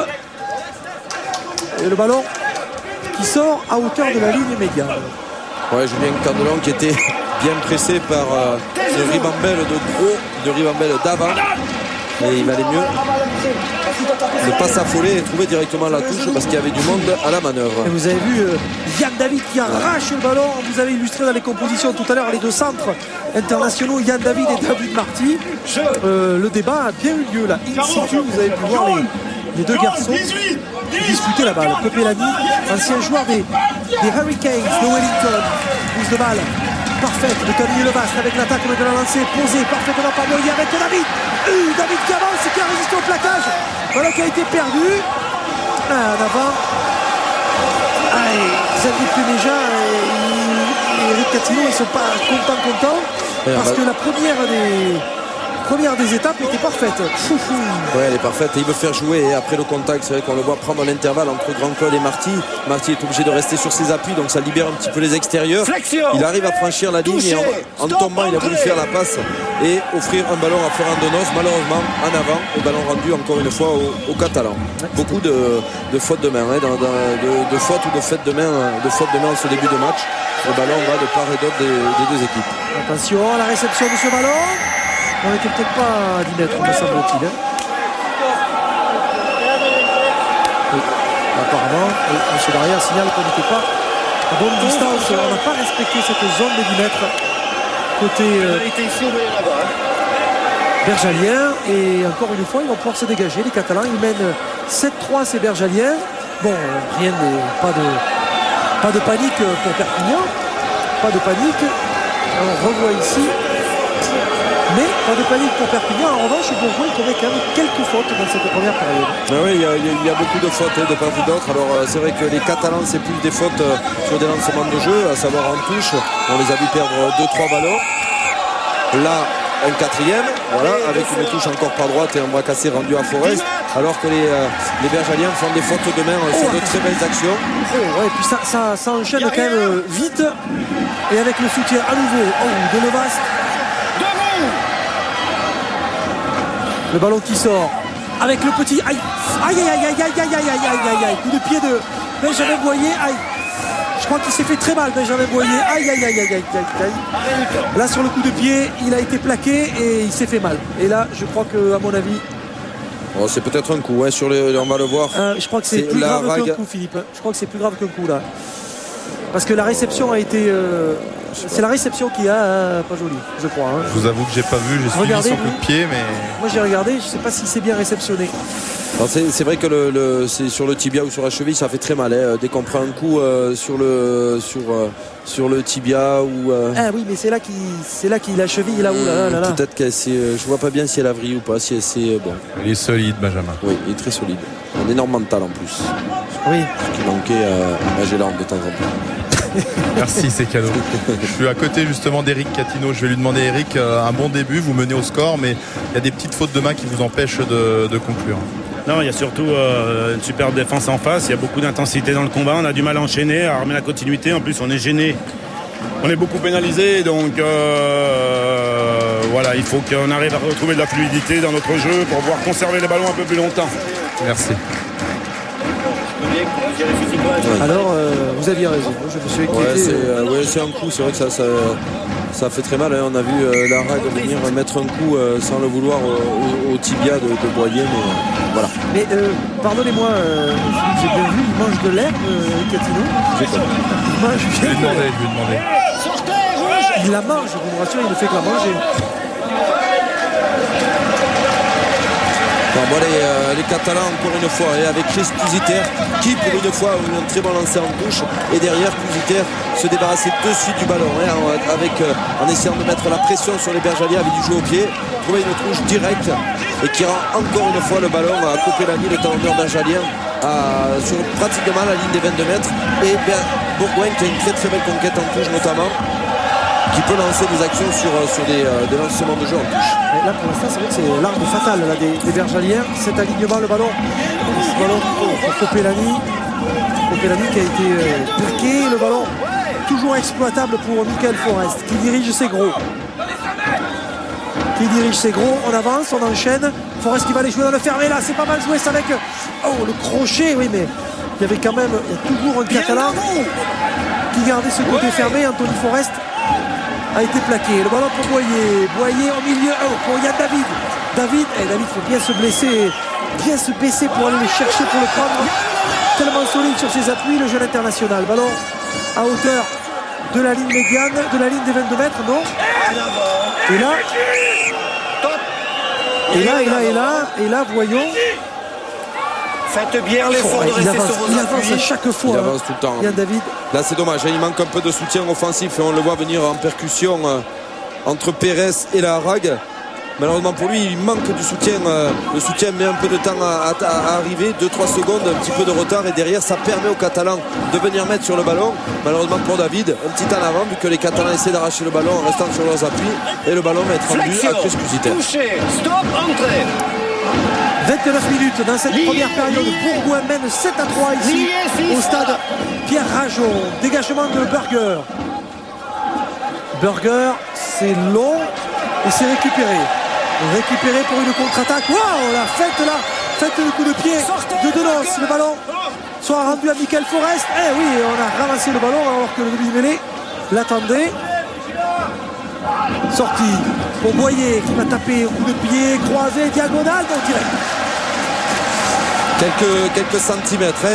Et le ballon qui sort à hauteur de la ligne médiane. Ouais, Julien Candelon qui était bien pressé par le ribambelle de ribambelle d'avant. Mais il valait mieux ne pas s'affoler et trouver directement la touche parce qu'il y avait du monde à la manœuvre. Et vous avez vu Yann David qui arrache le ballon. Vous avez illustré dans les compositions tout à l'heure les deux centres internationaux, Yann David et David Marty. Le débat a bien eu lieu là. In situ, vous avez pu voir les deux garçons disputer la balle. Pepe Lamy, ancien joueur des Hurricanes de Wellington, pousse de balle parfaite de Camille Levastre avec l'attaque de la lancée posée parfaitement par Moïse avec David. David qui avance et qui a résisté au plaquage. Voilà qui a été perdu. En avant. Xavier Pénéja et Eric Catino, ils ne sont pas contents parce que la première des étapes était parfaite. Ouais, elle est parfaite et il veut faire jouer et après le contact, c'est vrai qu'on le voit prendre l'intervalle entre Grand Claude et Marty. Marty est obligé de rester sur ses appuis, donc ça libère un petit peu les extérieurs. Flexion. Il arrive à franchir la ligne et en tombant il a voulu faire la passe et offrir un ballon à Florent Donos, malheureusement en avant, le ballon rendu encore une fois aux Catalans. Beaucoup de fautes de main, de fautes ou de fautes de main en ce début de match. Le ballon va de part et d'autre des deux équipes. Attention à la réception de ce ballon. On n'était peut-être pas à 10 mètres, me semble-t-il. Oui, apparemment, M. Barrière signale qu'on n'était pas à bonne distance. On n'a pas respecté cette zone de 10 mètres côté bergalien. Et encore une fois, ils vont pouvoir se dégager. Les Catalans, ils mènent 7-3 ces bergaliens. Bon, rien de pas de panique pour Perpignan. Pas de panique. On revoit ici. Mais pas de panique pour Perpignan. En revanche, Bourgoin commet quand même quelques fautes dans cette première période. Ah oui, il y a beaucoup de fautes de part et d'autre. Alors c'est vrai que les Catalans, c'est plus des fautes sur des lancements de jeu, à savoir en touche. On les a vu perdre 2-3 ballons. Là, un quatrième, voilà, avec une touche encore par droite et un bras cassé rendu à Forest. Alors que les Bergaliens font des fautes de main sur de très belles actions. Ouais, et puis ça enchaîne quand même vite. Et avec le soutien à nouveau de Levastre. Le ballon qui sort avec le petit aïe coup de pied de Benjamin Boyer. Je crois qu'il s'est fait très mal, Benjamin Boyer. Là sur le coup de pied il a été plaqué et il s'est fait mal. Et là je crois que à mon avis c'est peut-être un coup on va le voir. Je crois que c'est plus grave qu'un coup, Philippe. Je crois que c'est plus grave qu'un coup là. Parce que la réception a été c'est la réception qui a pas jolie, je crois. Je vous avoue que j'ai pas vu, j'ai suivi son coup de pied, mais moi j'ai regardé, je sais pas si c'est bien réceptionné. C'est vrai que c'est sur le tibia ou sur la cheville, ça fait très mal. Dès qu'on prend un coup sur le tibia ou. Ah oui, mais c'est là qu'il la cheville là où là. Peut-être que je vois pas bien si elle a vrillé ou pas. Si c'est bon. Il est solide, Benjamin. Oui, il est très solide. Un énorme mental en plus. Oui. Ce qui manquait à Magellan de temps en temps. Merci, c'est cadeau. Je suis à côté justement d'Eric Catino. Je vais lui demander, Eric, un bon début, vous menez au score, mais il y a des petites fautes de main qui vous empêchent de conclure. Non, il y a surtout une superbe défense en face. Il y a beaucoup d'intensité dans le combat. On a du mal à enchaîner, à remettre la continuité. En plus, on est gêné. On est beaucoup pénalisé. Donc voilà, il faut qu'on arrive à retrouver de la fluidité dans notre jeu pour pouvoir conserver les ballons un peu plus longtemps. Merci. peut bien que vous irez physiquement. Alors, vous aviez raison. Je me suis inquiété. C'est un coup, c'est vrai que ça fait très mal. Hein. On a vu Larrague venir mettre un coup sans le vouloir au tibia de Boyer, mais voilà. Mais pardonnez-moi, Philippe, j'ai bien vu, il mange de l'herbe, Catino. Il mange Je lui ai demandé. Il la mange, vous me rassurez, il ne fait que la manger. Bon, les Catalans encore une fois et avec Chris Cusiter qui pour une fois a eu un très bon lancer en touche et derrière Cusiter se débarrasser de suite du ballon en essayant de mettre la pression sur les Bergaliens avec du jeu au pied, trouver une touche directe et qui rend encore une fois le ballon à Copelani, le talonneur bergalien sur pratiquement la ligne des 22 mètres et Bourgoin qui a une très très belle conquête en touche notamment, qui peut lancer des actions sur des lancements de jeu en touche. Et là pour l'instant c'est vrai que c'est l'arme fatale là, des Bergaliens, cet alignement, le ballon pour Copelani qui a été plaqué, le ballon toujours exploitable pour Michael Forrest qui dirige ses gros, on avance, on enchaîne. Forrest qui va aller jouer dans le fermé là, c'est pas mal joué ça avec le crochet, oui, mais il y avait quand même toujours un Catalan qui gardait ce côté fermé. Anthony Forrest a été plaqué, le ballon pour Boyer au milieu, pour Yann David, il faut bien se baisser pour aller le chercher, pour le prendre, tellement solide sur ses appuis, le jeune international. Ballon à hauteur de la ligne médiane, de la ligne des 22 mètres, non. Et là, voyons. Faites bien l'effort de rester sur vos appuis. Il avance à chaque fois. Il avance tout le temps. Yann David. Là c'est dommage, il manque un peu de soutien offensif et on le voit venir en percussion entre Pérez et Larrague. Malheureusement pour lui il manque du soutien, le soutien met un peu de temps à arriver, 2-3 secondes, un petit peu de retard et derrière ça permet aux Catalans de venir mettre sur le ballon. Malheureusement pour David, un petit en avant vu que les Catalans essaient d'arracher le ballon en restant sur leurs appuis et le ballon va être rendu à Chris Cusiter. Touché, stop, entrée. 29 minutes dans cette première période. Bourgoin mène 7-3 ici au stade Pierre Rajon. Dégagement de Burger, c'est long et c'est récupéré pour une contre-attaque. Waouh, la fête le coup de pied de Denos. Le ballon soit rendu à Michael Forrest. Eh oui, on a ramassé le ballon alors que le demi-mêlée l'attendait. Sortie pour Boyer qui va taper au coup de pied croisé, diagonale, donc direct. Quelques centimètres,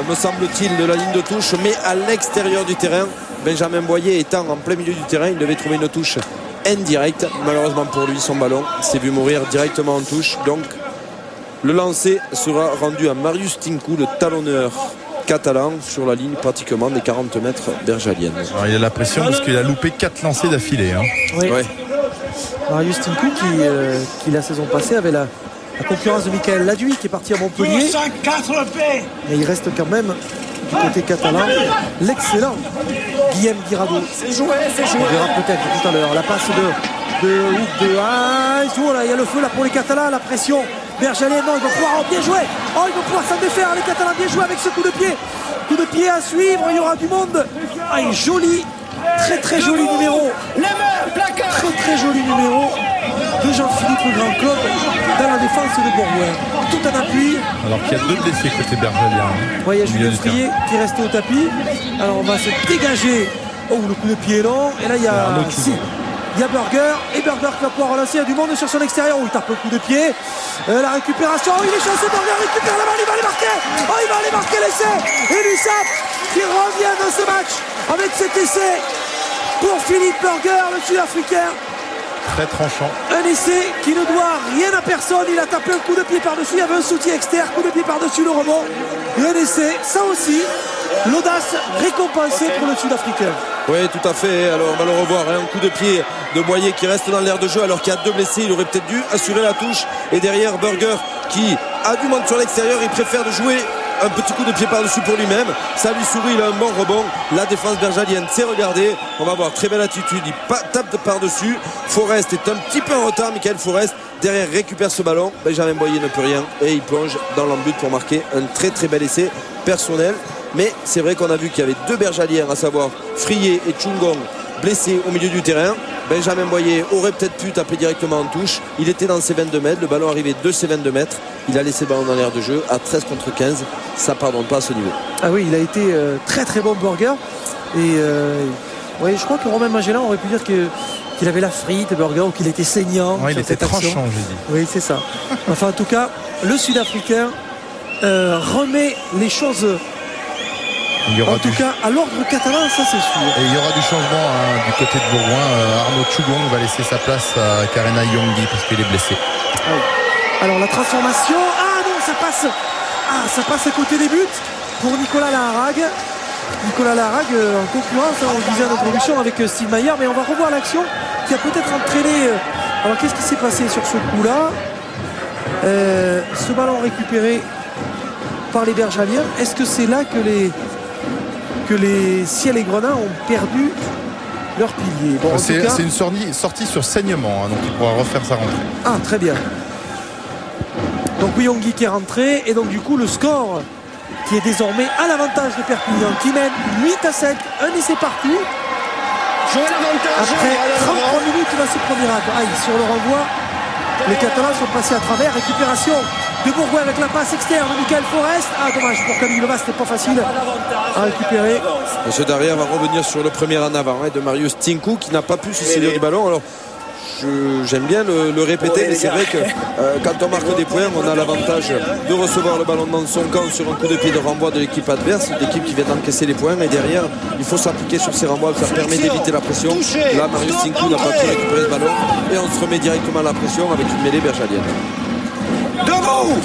me semble-t-il, de la ligne de touche, mais à l'extérieur du terrain. Benjamin Boyer étant en plein milieu du terrain, il devait trouver une touche indirecte. Malheureusement pour lui, son ballon s'est vu mourir directement en touche. Donc le lancer sera rendu à Marius Tinku, le talonneur catalan, sur la ligne pratiquement des 40 mètres bergaliennes. Alors, il a la pression parce qu'il a loupé 4 lancers d'affilée. Oui. Ouais. Marius Tinku qui la saison passée avait la concurrence de Michael Laduy qui est parti à Montpellier. Mais il reste quand même du côté catalan l'excellent Guillaume Guirado. C'est joué. On verra peut-être tout à l'heure la passe de il y a le feu là pour les Catalans, la pression. Bergalien, non, il va pouvoir bien jouer. Il va pouvoir s'en défaire, les Catalans bien jouer avec ce coup de pied. Coup de pied à suivre, il y aura du monde. Et joli, très joli numéro. Très joli numéro de Jean-Philippe Grand Club dans la défense de Bourgoin. Tout en appui. Alors qu'il y a 2 blessés côté bergalien. Il y a Julien Frier qui reste au tapis. Alors on va se dégager. Le coup de pied est long. Et là il y a Burger. Et Burger qui va pouvoir relancer. Il y a du monde sur son extérieur. Il tape le coup de pied. La récupération. Il est chanceux. Burger récupère la balle. Il va aller marquer. Il va aller marquer l'essai. Et Lussap qui revient dans ce match avec cet essai pour Philippe Burger, le Sud-Africain. Très tranchant. Un essai qui ne doit rien à personne. Il a tapé un coup de pied par-dessus. Il y avait un soutien externe. Coup de pied par-dessus le rebond. Et un essai. Ça aussi, l'audace récompensée pour le Sud-Africain. Oui, tout à fait. Alors on va le revoir. Un coup de pied de Boyer qui reste dans l'air de jeu alors qu'il y a 2 blessés. Il aurait peut-être dû assurer la touche. Et derrière, Burger qui a du monde sur l'extérieur. Il préfère de jouer un petit coup de pied par-dessus pour lui-même. Ça lui sourit, il a un bon rebond. La défense bergalienne s'est regardée. On va voir, très belle attitude. Il tape par-dessus. Forrest est un petit peu en retard. Michael Forrest derrière récupère ce ballon. Benjamin Boyer ne peut rien et il plonge dans l'embut pour marquer un très bel essai personnel. Mais c'est vrai qu'on a vu qu'il y avait 2 bergaliens, à savoir Frier et Chungong, blessés au milieu du terrain. Benjamin Boyer aurait peut-être pu taper directement en touche. Il était dans ses 22 mètres, le ballon arrivait de ses 22 mètres, il a laissé le ballon dans l'air de jeu à 13 contre 15, ça pardonne pas à ce niveau. Ah oui, il a été très très bon Burger. Et oui, je crois que Romain Magellan aurait pu dire qu'il avait la frite Burger ou qu'il était saignant. Ouais, il était tranchant, j'ai dit. Oui, c'est ça. Enfin, en tout cas, le Sud-Africain remet les choses en tout cas à l'ordre catalan, ça c'est sûr. Et il y aura du changement du côté de Bourgoin. Arnaud Tchougong va laisser sa place à Karena Yonggi parce qu'il est blessé. Ah oui. Alors la transformation, ça passe à côté des buts pour Nicolas Laharague. Nicolas Laharague en concurrence, on le disait en introduction avec Steve Mayer, mais on va revoir l'action qui a peut-être entraîné. Alors qu'est-ce qui s'est passé sur ce coup-là? Ce ballon récupéré par les Bergaliens, est-ce que c'est là que les Ciel et Grenats ont perdu leur pilier? Bon, c'est une sortie sur saignement, donc il pourra refaire sa rentrée. Ah, très bien. Donc Yonggi qui est rentré, et donc du coup le score qui est désormais à l'avantage de Perpignan, qui mène 8-7, un essai partout. Après 33 minutes dans ce premier acte. Sur le renvoi, les Catalans sont passés à travers. Récupération de Bourgoin avec la passe externe de Michael Forest. Dommage pour Camille Leva, c'était pas facile à récupérer. Monsieur Darrière va revenir sur le premier en avant de Marius Tinku qui n'a pas pu se saisir du ballon. Alors j'aime bien le répéter, mais c'est vrai que quand on marque des points, on a l'avantage de recevoir le ballon dans son camp sur un coup de pied de renvoi de l'équipe adverse, l'équipe qui vient d'encaisser les points, et derrière il faut s'appliquer sur ces renvois, ça permet d'éviter la pression. Là Marius Tinku n'a pas pu récupérer ce ballon et on se remet directement à la pression avec une mêlée bergalienne. Debout!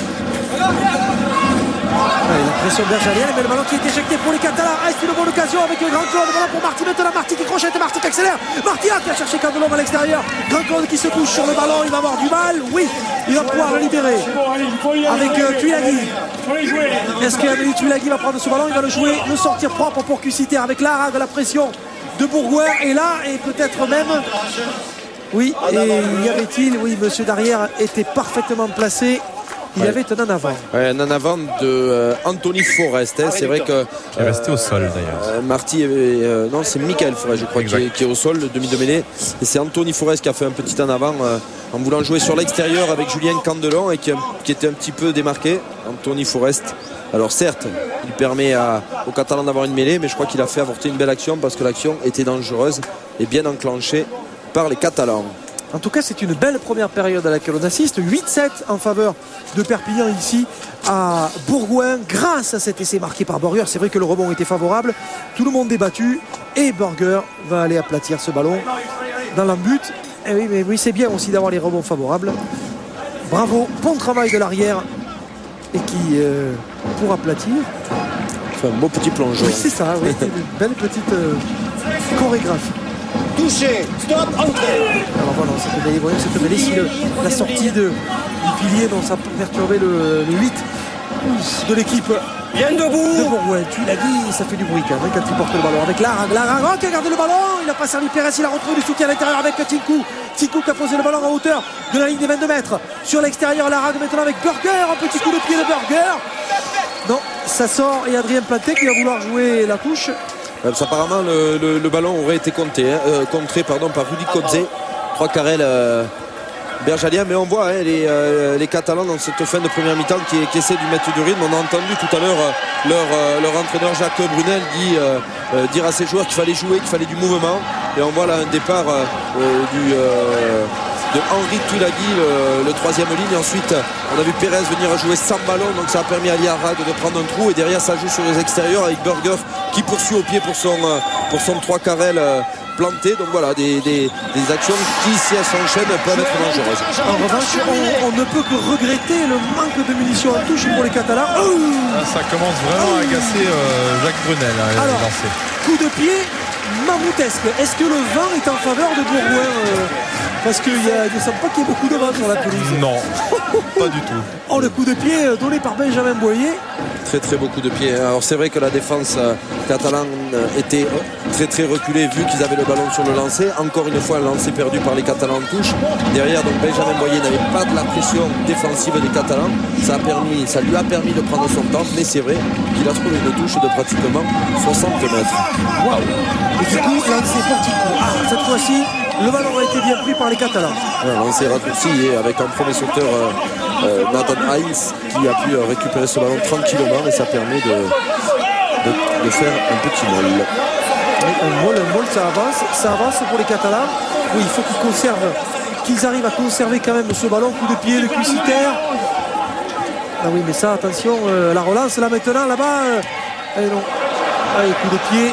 La pression bergalienne, mais le ballon qui est éjecté pour les Catalans. C'est une bonne occasion avec Grand Claude. Voilà pour Marty. Maintenant Marty qui crochette, Marty qui accélère. Marty qui a cherché Candelon à l'extérieur. Grand Claude qui se couche sur le ballon. Il va avoir du mal. Oui, il va pouvoir le libérer avec Tuilagi. Est-ce que Tuilagi va prendre ce ballon? Il va le jouer, le sortir propre pour Cuciter avec Laharague, la pression de Bourgoin. Et là, et peut-être même. Oui, et y avait-il? Oui, monsieur Darrière était parfaitement placé. Il y avait un en avant. Un en avant de Anthony Forest. C'est vrai que. Qui est resté au sol d'ailleurs. Marty, non, c'est Michael Forest, je crois, qui est au sol, le demi de mêlée. Et c'est Anthony Forest qui a fait un petit en avant en voulant jouer sur l'extérieur avec Julien Candelon et qui était un petit peu démarqué. Anthony Forest. Alors certes, il permet aux Catalans d'avoir une mêlée, mais je crois qu'il a fait avorter une belle action parce que l'action était dangereuse et bien enclenchée par les Catalans. En tout cas, c'est une belle première période à laquelle on assiste. 8-7 en faveur de Perpignan ici à Bourgoin grâce à cet essai marqué par Burger. C'est vrai que le rebond était favorable. Tout le monde est battu et Burger va aller aplatir ce ballon dans l'embut. Et oui, mais oui, c'est bien aussi d'avoir les rebonds favorables. Bravo, bon travail de l'arrière et qui pour aplatir. Enfin, un beau petit plongeon. Oui, c'est ça, oui, une belle petite chorégraphie. Touché, stop, entrée. Alors voilà, cette mêlée, si la sortie du pilier dont ça peut perturber le 8 de l'équipe Bien debout. de Bourgoin. Tu l'as dit, ça fait du bruit quand même quand il porte le ballon avec Laharague qui a gardé le ballon. Il n'a pas servi Pérez, il a retrouvé du soutien à l'intérieur avec Tinku qui a posé le ballon en hauteur de la ligne des 22 mètres. Sur l'extérieur, Laharague maintenant avec Burger, un petit coup de pied de Burger. Non, ça sort et Adrien Planté qui va vouloir jouer la touche. Apparemment le ballon aurait été contré par Rudy Kodze. 3 carrels bergalien, mais on voit les Catalans dans cette fin de première mi-temps qui essaient de mettre du rythme. On a entendu tout à l'heure leur entraîneur Jacques Brunel dire à ses joueurs qu'il fallait jouer, qu'il fallait du mouvement, et on voit là un départ de Henri Tuilagi, le troisième ligne. Et ensuite on a vu Pérez venir jouer sans ballon, donc ça a permis à Laharague de prendre un trou, et derrière ça joue sur les extérieurs avec Burger qui poursuit au pied pour son 3 carrel planté. Donc voilà, des actions qui, si elles s'enchaînent, peuvent être dangereuses. En revanche, on ne peut que regretter le manque de munitions en touche pour les Catalans. Ça commence vraiment à agacer Jacques Brunel. Alors, coup de pied mammouthesque. Est-ce que le vent est en faveur de Bourgoin parce qu'il ne semble pas qu'il y ait beaucoup de vent sur la pelouse. Non, pas du tout. Oh, le coup de pied donné par Benjamin Boyer. Très très beaucoup de pieds. Alors c'est vrai que la défense catalane était très très reculée vu qu'ils avaient le ballon sur le lancer. Encore une fois un lancer perdu par les Catalans en touche. Derrière donc Benjamin Boyer n'avait pas de la pression défensive des Catalans. Ça lui a permis de prendre son temps, mais c'est vrai qu'il a trouvé une touche de pratiquement 60 mètres. Waouh. Et du coup lancer pour Tinku. Cette fois-ci le ballon a été bien pris par les Catalans. Un lancé raccourci et avec un premier sauteur Nathan Heinz qui a pu récupérer ce ballon tranquillement et ça permet de faire un petit molle. Un molle, ça avance pour les Catalans. Oui, il faut qu'ils arrivent à conserver quand même ce ballon. Coup de pied de Cuisiter. Ah oui, mais ça, attention, la relance là maintenant, là-bas. Non. Allez, coup de pied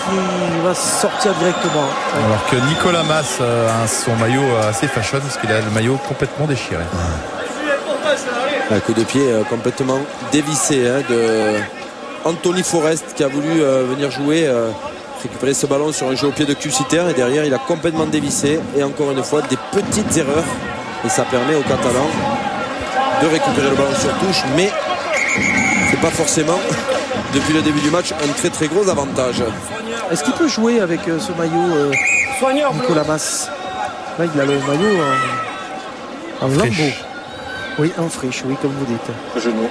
qui va sortir directement. Alors que Nicolas Mas a son maillot assez fashion parce qu'il a le maillot complètement déchiré. Un coup de pied complètement dévissé de Anthony Forrest qui a voulu venir jouer, récupérer ce ballon sur un jeu au pied de Cuisiter et derrière il a complètement dévissé et encore une fois des petites erreurs et ça permet aux Catalans de récupérer le ballon sur touche, mais c'est pas forcément depuis le début du match un très très gros avantage. Est-ce qu'il peut jouer avec ce maillot Nicolas Mas? Là il a le maillot en lambeau. Oui, en friche, oui, comme vous dites. Genou.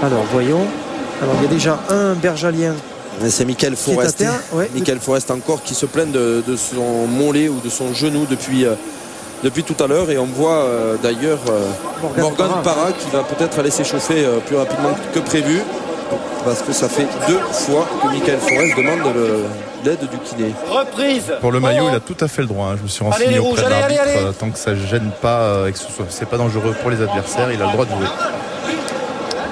Alors voyons. Alors il y a déjà un Bergalien. C'est Michael Forrest. Ouais. Michael Forrest encore qui se plaint de son mollet ou de son genou depuis tout à l'heure et on voit d'ailleurs Morgan Parra qui va peut-être aller s'échauffer plus rapidement que prévu parce que ça fait 2 fois que Michael Forrest demande l'aide du kiné. Reprise. Pour le maillot, il a tout à fait le droit. Je me suis renseigné auprès de l'arbitre. Tant que ça ne gêne pas et que c'est pas dangereux pour les adversaires, il a le droit de jouer.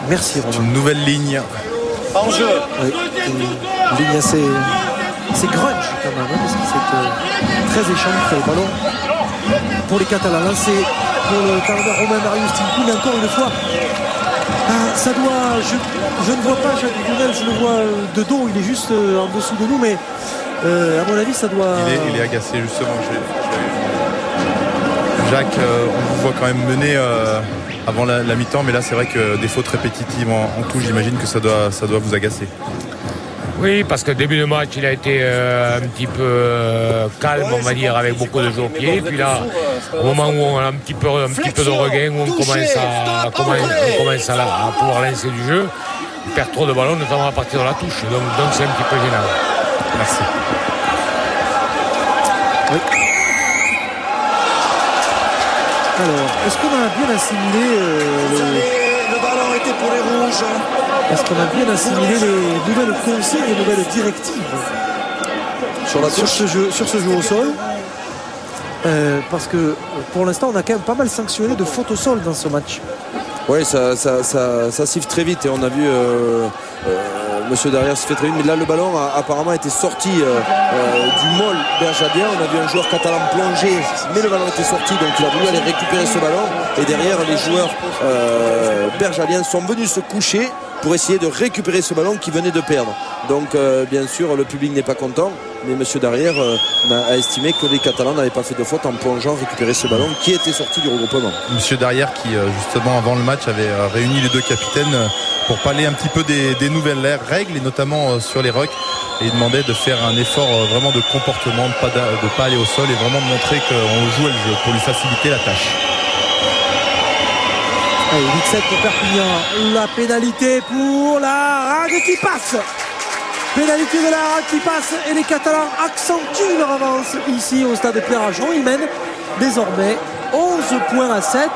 Merci Romain. Une nouvelle ligne. En jeu. Oui, une ligne assez grunge quand même, parce que c'est très échange le ballon pour les Catalans. Lancé pour le talonneur Romain Marius Tinkou, mais encore une fois, ça doit. Je ne vois pas Jacques Brunel, je le vois de dos, il est juste en dessous de nous, mais à mon avis, ça doit. Il est agacé justement. Jacques, on vous voit quand même mener avant la mi-temps, mais là c'est vrai que des fautes répétitives en touche, j'imagine que ça doit vous agacer. Oui, parce que début de match, il a été un petit peu calme, on va dire, avec beaucoup de jeux au pied. Puis là, au moment où on a un petit peu de regain, où on commence à pouvoir lancer du jeu, il perd trop de ballons, notamment à partir de la touche. Donc c'est un petit peu gênant. Merci. Oui. Alors, est-ce qu'on a bien assimilé Le ballon était pour les rouges. Est-ce qu'on a bien assimilé les nouvelles consignes, les nouvelles directives sur ce jeu au sol? Parce que pour l'instant, on a quand même pas mal sanctionné de fautes au sol dans ce match. Oui, ça siffle très vite et on a vu monsieur derrière se fait très vite, mais là le ballon a apparemment été sorti du molle bergalien. On a vu un joueur catalan plonger, mais le ballon était sorti, donc il a voulu aller récupérer ce ballon et derrière les joueurs bergaliens sont venus se coucher pour essayer de récupérer ce ballon qu'ils venaient de perdre. Donc bien sûr le public n'est pas content, mais monsieur derrière a estimé que les Catalans n'avaient pas fait de faute en plongeant récupérer ce ballon qui était sorti du regroupement. Monsieur derrière qui justement avant le match avait réuni les deux capitaines pour parler un petit peu des nouvelles règles et notamment sur les rucks, et il demandait de faire un effort vraiment de comportement, de pas aller au sol et vraiment de montrer qu'on jouait le jeu pour lui faciliter la tâche. Allez, 8-7 pour Perpignan. La pénalité pour la Rade qui passe. Pénalité de la Rade qui passe et les Catalans accentuent leur avance ici au stade Pierre-Ajon. Ils mènent désormais 11 points à 7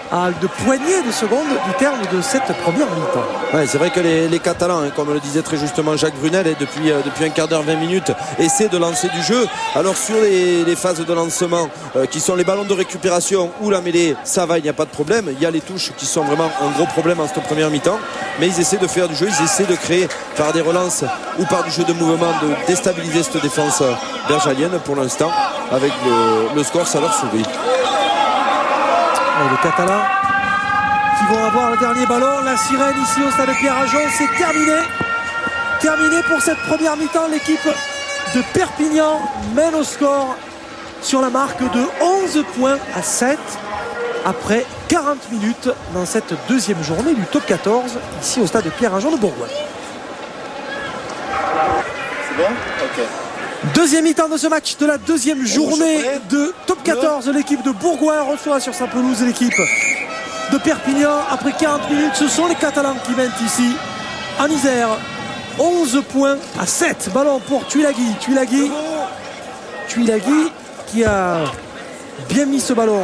à de poignées de secondes du terme de cette première mi-temps. Ouais, c'est vrai que les Catalans, comme le disait très justement Jacques Brunel, depuis un quart d'heure, 20 minutes, essaient de lancer du jeu. Alors sur les phases de lancement qui sont les ballons de récupération ou la mêlée, ça va, il n'y a pas de problème. Il y a les touches qui sont vraiment un gros problème en cette première mi-temps, mais ils essaient de faire du jeu, ils essaient de créer par des relances ou par du jeu de mouvement, de déstabiliser cette défense bergalienne. Pour l'instant, avec le score, ça leur sourit. Et les Catalans qui vont avoir le dernier ballon. La sirène ici au stade Pierre-Ajon, c'est terminé. Terminé pour cette première mi-temps. L'équipe de Perpignan mène au score sur la marque de 11 points à 7 après 40 minutes dans cette deuxième journée du top 14 ici au stade Pierre-Ajon de Bourgoin. C'est bon ? Ok. Deuxième mi-temps de ce match de la deuxième journée de top 14. L'équipe de Bourgoin reçoit sur sa pelouse l'équipe de Perpignan. Après 40 minutes, ce sont les Catalans qui mènent ici en Isère. 11 points à 7. Ballon pour Tuilagi. Tuilagi Tuilagi qui a bien mis ce ballon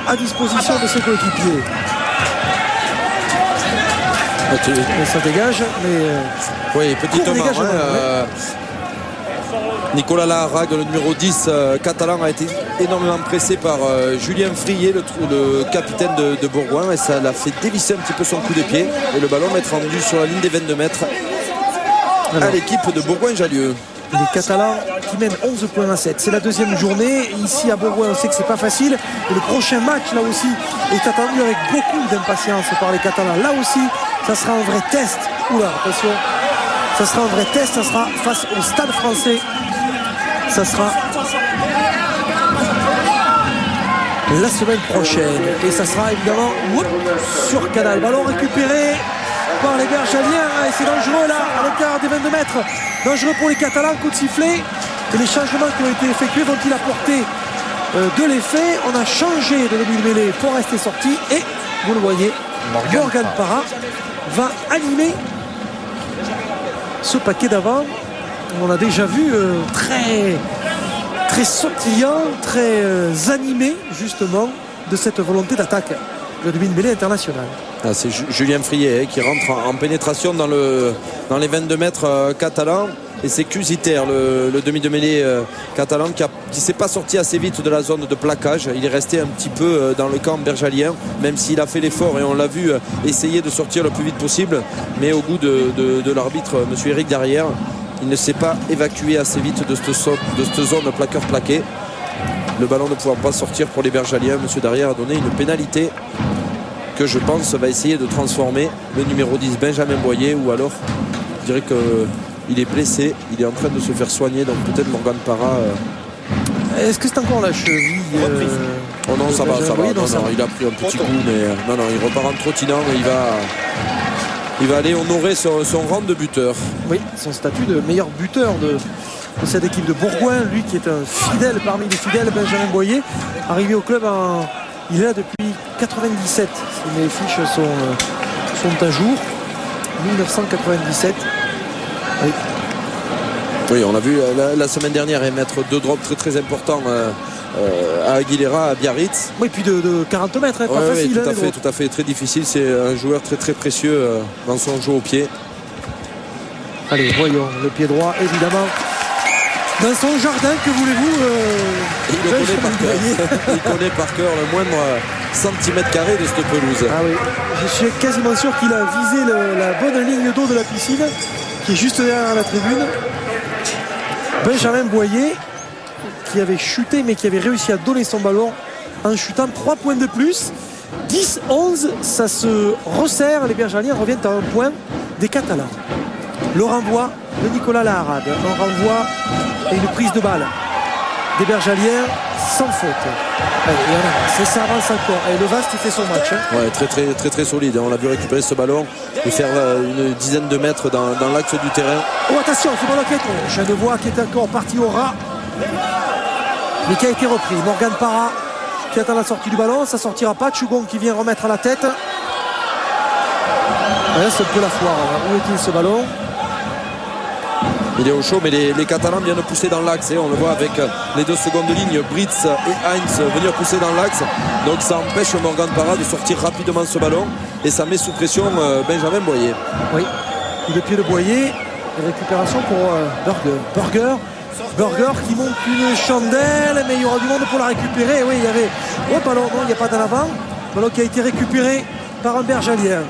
à disposition de ses coéquipiers. Mais ça dégage, mais oui, petite main. Nicolas Laharague, le numéro 10 catalan, a été énormément pressé par Julien Frier, le capitaine de Bourgoin, et ça l'a fait dévisser un petit peu son coup de pied, et le ballon va être rendu sur la ligne des 22 mètres à l'équipe de Bourgoin-Jallieu. Les Catalans qui mènent 11 points à 7. C'est la deuxième journée. Ici à Bourgoin, on sait que c'est pas facile. Et le prochain match, là aussi, est attendu avec beaucoup d'impatience par les Catalans. Là aussi, ça sera un vrai test. Oula, attention. Ça sera un vrai test. Ça sera face au Stade Français. Ça sera la semaine prochaine. Et ça sera évidemment sur Canal. Ballon récupéré par les Bergaliens. Et c'est dangereux là, à l'écart des 22 mètres. Dangereux pour les Catalans, coup de sifflet. Et les changements qui ont été effectués vont-ils apporter de l'effet? On a changé de demi-mêlée. Forest est sorti et vous le voyez, Morgan Parra va animer ce paquet d'avant. On a déjà vu très sautillant, très animé justement de cette volonté d'attaque. Le demi-mêlée international. Ah, c'est Julien Frier qui rentre en pénétration dans les 22 mètres catalans. Et c'est Cusiter, le demi de mêlée catalan, qui ne s'est pas sorti assez vite de la zone de plaquage. Il est resté un petit peu dans le camp bergalien, même s'il a fait l'effort, et on l'a vu essayer de sortir le plus vite possible. Mais au goût de l'arbitre, M. Éric Darrière, il ne s'est pas évacué assez vite de cette zone plaqueur-plaqué. Le ballon ne pouvant pas sortir pour les Bergaliens, M. Darrière a donné une pénalité que je pense va essayer de transformer le numéro 10 Benjamin Boyer, ou alors je dirais qu'il est blessé, il est en train de se faire soigner, donc peut-être Morgan Parra. Est-ce que c'est encore la cheville Oh non, ça va. Non, il a pris un petit coup, mais non, il repart en trottinant et il va aller honorer son rang de buteur. Oui, son statut de meilleur buteur de cette équipe de Bourgoin, lui qui est un fidèle parmi les fidèles, Benjamin Boyer, arrivé au club il est là depuis 97, si mes fiches sont à jour. 1997. Oui, on l'a vu la semaine dernière émettre deux drops très très importants à Aguilera, à Biarritz. Oui, puis de 40 mètres, pas facile. Oui, tout à fait, très difficile. C'est un joueur très très précieux dans son jeu au pied. Allez, voyons, le pied droit, évidemment. Dans son jardin, que voulez-vous il connaît par cœur le moindre centimètre carré de cette pelouse. Ah oui, je suis quasiment sûr qu'il a visé la bonne ligne d'eau de la piscine, qui est juste derrière la tribune. Benjamin Boyer, qui avait chuté, mais qui avait réussi à donner son ballon en chutant. 3 points de plus. 10-11, ça se resserre. Les Bergaliens reviennent à un point des Catalans. Le renvoi de Nicolas Laharague. Un renvoi et une prise de balle des Bergaliens sans faute. Et ça avance encore. Et le Vaste, il fait son match. Ouais, très très solide. On l'a vu récupérer ce ballon et faire une dizaine de mètres dans l'axe du terrain. Oh, attention, ce ballon qui est Genevois qui est encore parti au ras, mais qui a été repris. Morgan Parra qui attend la sortie du ballon. Ça sortira pas. Chugon qui vient remettre à la tête. Ouais, c'est un peu la foire. Où est-il ce ballon? Il est au chaud, mais les Catalans viennent pousser dans l'axe. On le voit avec les 2 secondes de ligne, Britz et Heinz venir pousser dans l'axe. Donc ça empêche Morgan Parra de sortir rapidement ce ballon. Et ça met sous pression Benjamin Boyer. Oui, le pied de Boyer. Récupération pour Burger qui monte une chandelle, mais il y aura du monde pour la récupérer. Oui, il y avait ballon, non, il n'y a pas d'en avant. Ballon qui a été récupéré par un Bergalien.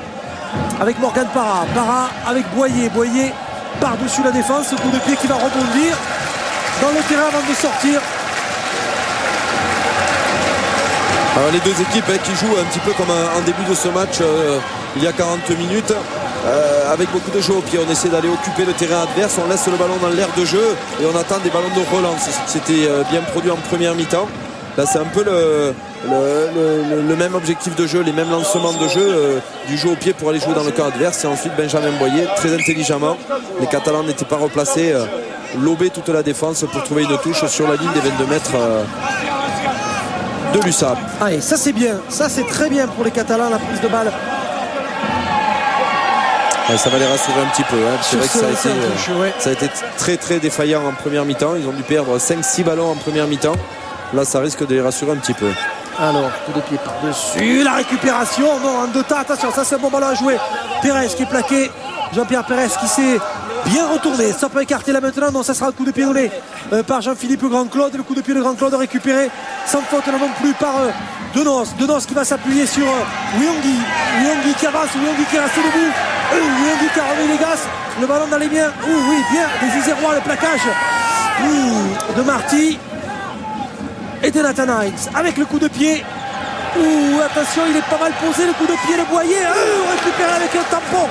Avec Morgan Parra. Parra avec Boyer. Boyer par-dessus la défense, coup de pied qui va rebondir dans le terrain avant de sortir. Alors les deux équipes qui jouent un petit peu comme en début de ce match il y a 40 minutes avec beaucoup de jeux au pied. On essaie d'aller occuper le terrain adverse, on laisse le ballon dans l'air de jeu et on attend des ballons de relance. C'était bien produit en première mi-temps. Là c'est un peu le même objectif de jeu, les mêmes lancements de jeu du jeu au pied pour aller jouer dans le camp adverse. Et ensuite Benjamin Boyer, très intelligemment, les Catalans n'étaient pas replacés, lobé toute la défense pour trouver une touche sur la ligne des 22 mètres de l'USAP. Allez, ça c'est bien, ça c'est très bien pour les Catalans, la prise de balle Ça va les rassurer un petit peu. C'est vrai que ça a été ouais. très très défaillant en première mi-temps. Ils ont dû perdre 5-6 ballons en première mi-temps. Là, ça risque de les rassurer un petit peu. Alors, coup de pied par-dessus, la récupération, non, en deux temps, attention, ça c'est un bon ballon à jouer. Pérez qui est plaqué, Jean-Pierre Pérez qui s'est bien retourné. Ça peut écarter là maintenant, non, ça sera le coup de pied donné par Jean-Philippe Grand-Claude. Le coup de pied de Grand-Claude récupéré sans faute là non plus par Denos qui va s'appuyer sur Wiongi qui avance, Wiongi qui reste debout, Wiongi qui a remis les gaz, le ballon dans les biens, oui, bien, des Isérois, le plaquage de Marty et de Nathan Hines avec le coup de pied. Attention, il est pas mal posé, le coup de pied de Boyer, récupéré avec un tampon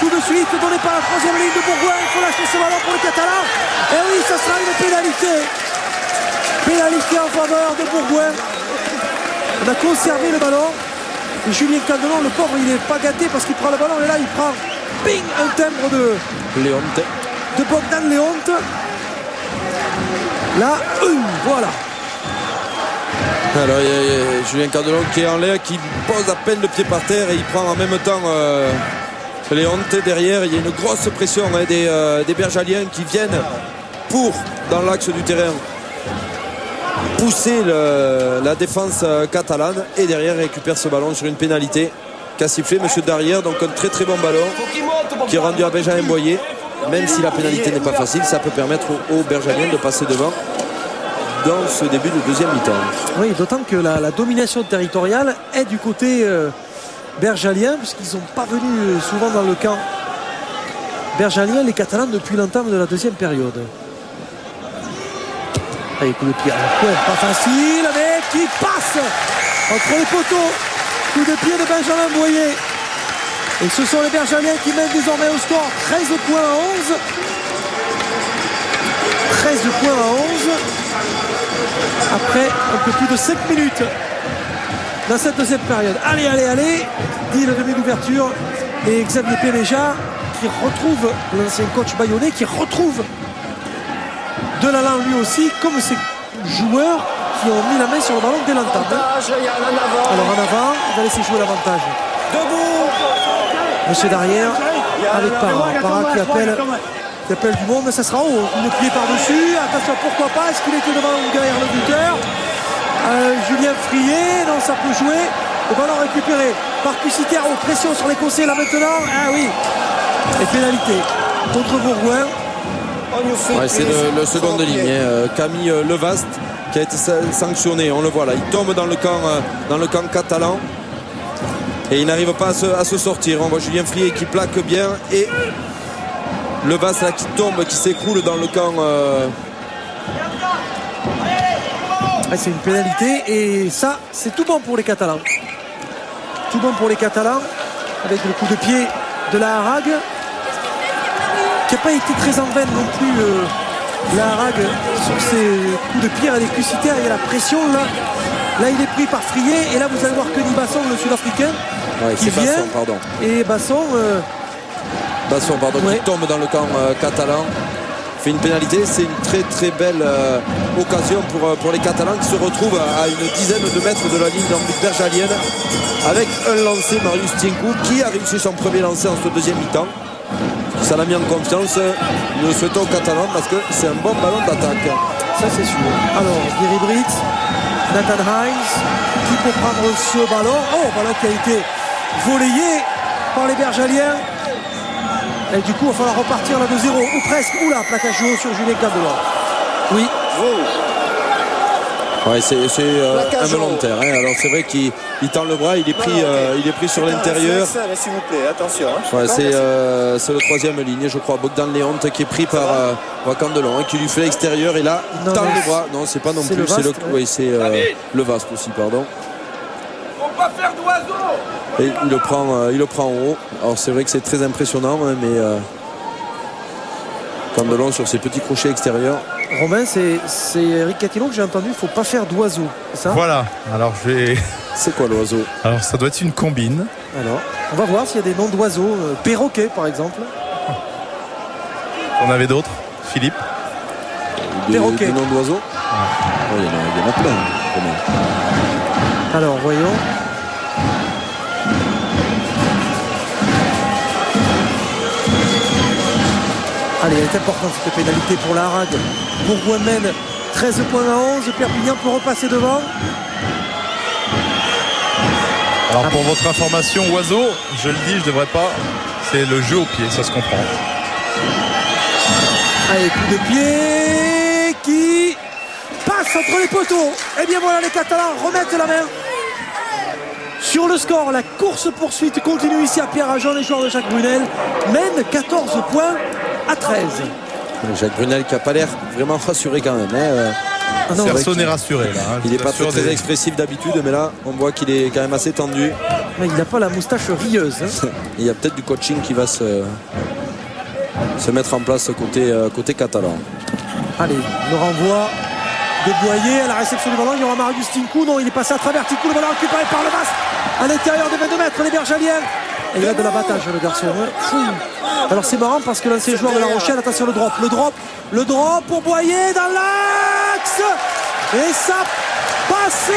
tout de suite donné par la troisième ligne de Bourgoin. Il faut lâcher ce ballon pour le Catalan, et oui, ça sera une pénalité en faveur de Bourgoin. On a conservé le ballon et Julien Candelon, le pauvre, il n'est pas gâté parce qu'il prend le ballon et là il prend ping, un timbre de Bogdan Léonte. Là, voilà. Alors il y a Julien Candelon qui est en l'air, qui pose à peine le pied par terre et il prend en même temps Léonte derrière. Il y a une grosse pression des Bergaliens qui viennent dans l'axe du terrain pousser la défense catalane, et derrière il récupère ce ballon sur une pénalité qu'a sifflé monsieur Darrière. Donc un très très bon ballon qui est rendu à Benjamin Boyer. Même si la pénalité n'est pas facile, ça peut permettre aux Bergaliens de passer devant dans ce début de deuxième mi-temps. Oui, d'autant que la domination territoriale est du côté bergalien, puisqu'ils ne sont pas venus souvent dans le camp bergalien, les Catalans, depuis l'entame de la deuxième période. Allez, coup de pied à la pointe, pas facile, mais qui passe entre les poteaux. Coup de pied de Benjamin Boyer. Et ce sont les Bergaliens qui mènent désormais au score 13 points à 11. 13 points à 11. Après un peu plus de 5 minutes dans cette deuxième période. Allez, dit le demi d'ouverture. Et Xavier Pénéja qui retrouve l'ancien coach bayonnais, qui retrouve Delalande lui aussi, comme ces joueurs qui ont mis la main sur le ballon dès l'entame. Alors en avant, il va laisser jouer l'avantage. Debout. Monsieur Darrière avec Parra qui appelle du monde, ça sera haut, le pied par-dessus, attention, pourquoi pas, est-ce qu'il était devant ou derrière le buteur? Julien Frier, non, ça peut jouer, le ballon récupéré par Cusitero, pression sur les conseils là maintenant, et pénalité contre Bourgoin. C'est le second de ligne, Camille Levast qui a été sanctionné, on le voit là, il tombe dans le camp catalan et il n'arrive pas à se sortir. On voit Julien Frier qui plaque bien et Levast là qui tombe, qui s'écroule dans le camp. C'est une pénalité et ça c'est tout bon pour les Catalans. Tout bon pour les Catalans avec le coup de pied de la Harag qui n'a pas été très en veine non plus, la Harag sur ses coups de pied avec Cusiter. Il y a la pression là. Là il est pris par Frier et là vous allez voir Kenny Basson, le Sud-Africain, qui vient. Basson, pardon. Et Basson qui tombe dans le camp catalan, fait une pénalité. C'est une très très belle occasion pour les Catalans qui se retrouvent à une dizaine de mètres de la ligne d'embut bergalienne avec un lancé, Marius Tienkou, qui a réussi son premier lancer en ce deuxième mi-temps. Ça l'a mis en confiance. Nous le souhaitons aux Catalans parce que c'est un bon ballon d'attaque. Ça c'est sûr. Alors Gary Britt, Nathan Hines qui peut prendre ce ballon. Ballon qui a été volayé par les Bergaliens. Et du coup, il va falloir repartir là de 0 ou presque. Oula, plaquage haut sur Julien Candelon. Oui. C'est involontaire. Alors c'est vrai qu'il tend le bras, il est pris sur l'intérieur. S'il vous plaît, attention. C'est le troisième ligne, je crois, Bogdan Léonte qui est pris par Candelon, qui lui fait l'extérieur et là il tend le bras. Non, c'est pas non plus. C'est le Vast aussi, pardon. Faut pas faire d'oiseau. Et il le prend en haut. Alors c'est vrai que c'est très impressionnant, mais Candelon sur ses petits crochets extérieurs. Romain, c'est Eric Catillon que j'ai entendu, il ne faut pas faire d'oiseau, c'est ça? Voilà, alors je vais... C'est quoi l'oiseau? Alors ça doit être une combine. Alors, on va voir s'il y a des noms d'oiseaux, perroquet par exemple. On avait d'autres, Philippe? Perroquet. Des noms d'oiseaux? Il y en a plein. Alors, voyons. Allez, elle est importante cette pénalité pour la Harague. Bourgoin mène 13 points à 11. Perpignan peut repasser devant. Alors pour votre information, Oiseau, je le dis, je devrais pas. C'est le jeu au pied, ça se comprend. Allez, coup de pied qui passe entre les poteaux. Et bien voilà, les Catalans remettent la main sur le score. La course-poursuite continue ici à Pierre-Ajon. Les joueurs de Jacques Brunel mènent 14 points à 13. Jacques Brunel qui n'a pas l'air vraiment rassuré quand même. Ah non, Personne n'est rassuré là. Il n'est pas très expressif d'habitude, mais là on voit qu'il est quand même assez tendu. mais il n'a pas la moustache rieuse. Il y a peut-être du coaching qui va se mettre en place côté catalan. Allez, le renvoi de Boyer à la réception du ballon. Il y aura Marius Tinkou. Non, il est passé à travers Tinkou. Le ballon récupéré par le Basque à l'intérieur des 22 mètres. Les Bergaliens. Et il a de l'abattage, le garçon. Fou. Alors c'est marrant parce que l'ancien joueur de La Rochelle, attention le drop pour Boyer dans l'axe. Et ça passe.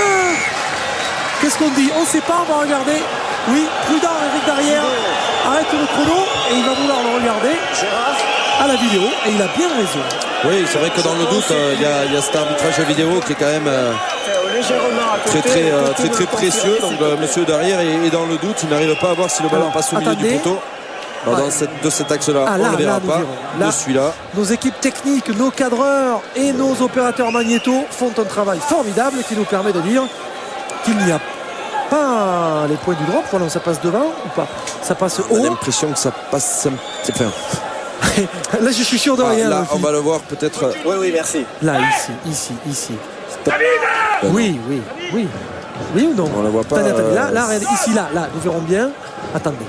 Qu'est-ce qu'on dit? On ne sait pas, on va regarder. Oui, prudent Eric Darrière. Arrête le chrono et il va vouloir le regarder à la vidéo. Et il a bien raison. Oui, c'est vrai que dans le doute, il y a cet arbitrage vidéo qui est quand même très précieux. Donc monsieur Darrière est dans le doute. Il n'arrive pas à voir si le ballon passe au milieu du poteau. Alors, de cet axe-là, on ne le verra pas. De celui-là. Nos équipes techniques, nos cadreurs et nos opérateurs magnéto font un travail formidable qui nous permet de dire qu'il n'y a pas les points du drop. Voilà, ça passe devant ou pas? Ça passe haut. J'ai l'impression que ça passe. Là, je suis sûr de rien. Là, on va le voir peut-être. Oui, merci. Là, ici. Oui ou non? On ne voit pas. Attendez. Là, ici, là, nous verrons bien. Attendez.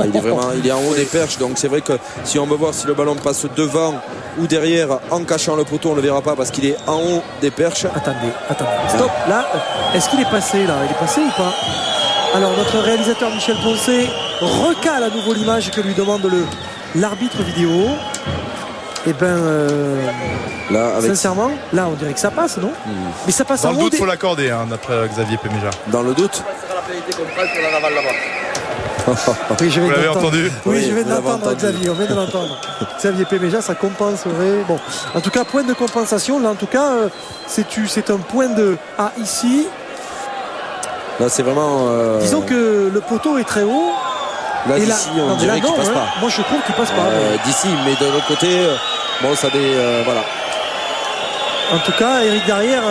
Il est en haut des perches, donc c'est vrai que si on veut voir si le ballon passe devant ou derrière en cachant le poteau, on ne le verra pas parce qu'il est en haut des perches. Attendez. Stop. Là, est-ce qu'il est passé là? Il est passé ou pas? Alors notre réalisateur Michel Poncé recale à nouveau l'image que lui demande l'arbitre vidéo. Et là, sincèrement, là on dirait que ça passe, non? Mais ça passe dans en le haut doute, il faut l'accorder, d'après Xavier Péméja. Dans le doute. Oui, vous l'avez entendu? Oui, je vais de l'entendre, Xavier. On vient de l'entendre. Xavier Péméja, ça compenserait. Bon, en tout cas, point de compensation. Là, en tout cas, c'est un point de A ici. Là, c'est vraiment. Disons que le poteau est très haut. Là, d'ici, on dirait qu'il passe pas. Moi, je trouve qu'il passe pas. D'ici, mais de l'autre côté, bon, ça voilà. En tout cas, Eric Darrière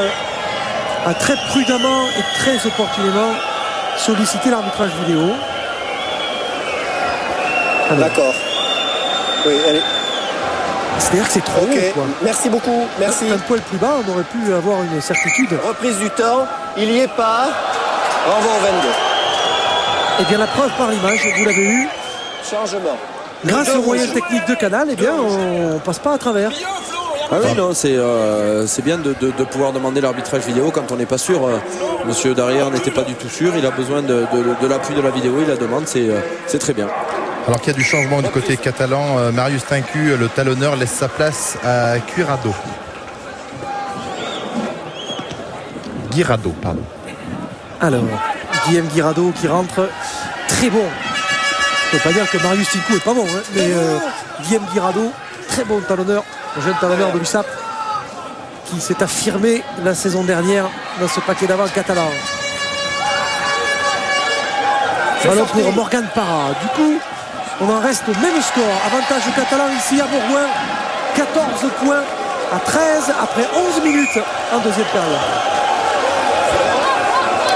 a très prudemment et très opportunément sollicité l'arbitrage vidéo. D'accord. Oui, allez. C'est-à-dire que c'est trop haut, quoi. Merci beaucoup. Merci. Un poil plus bas, on aurait pu avoir une certitude. Reprise du temps. Il n'y est pas. Renvoi au 22. Et bien la preuve par l'image, vous l'avez eu. Changement. Grâce aux moyens techniques de Canal, eh bien on passe pas à travers. Ah oui, non, c'est bien de pouvoir demander l'arbitrage vidéo quand on n'est pas sûr. Monsieur Darrière n'était pas du tout sûr. Il a besoin de l'appui de la vidéo. Il la demande. C'est très bien. Alors qu'il y a du changement du côté catalan, Marius Tinkou, le talonneur, laisse sa place à Guirado, pardon. Alors, Guillaume Guirado qui rentre très bon. Je ne veux pas dire que Marius Tinkou est pas bon, mais Guillaume Guirado, très bon talonneur, un jeune talonneur de l'USAP qui s'est affirmé la saison dernière dans ce paquet d'avant catalan. Ballon pour Morgan Parra. Du coup, on en reste au même score. Avantage catalan ici à Bourgoin. 14 points à 13 après 11 minutes en deuxième période.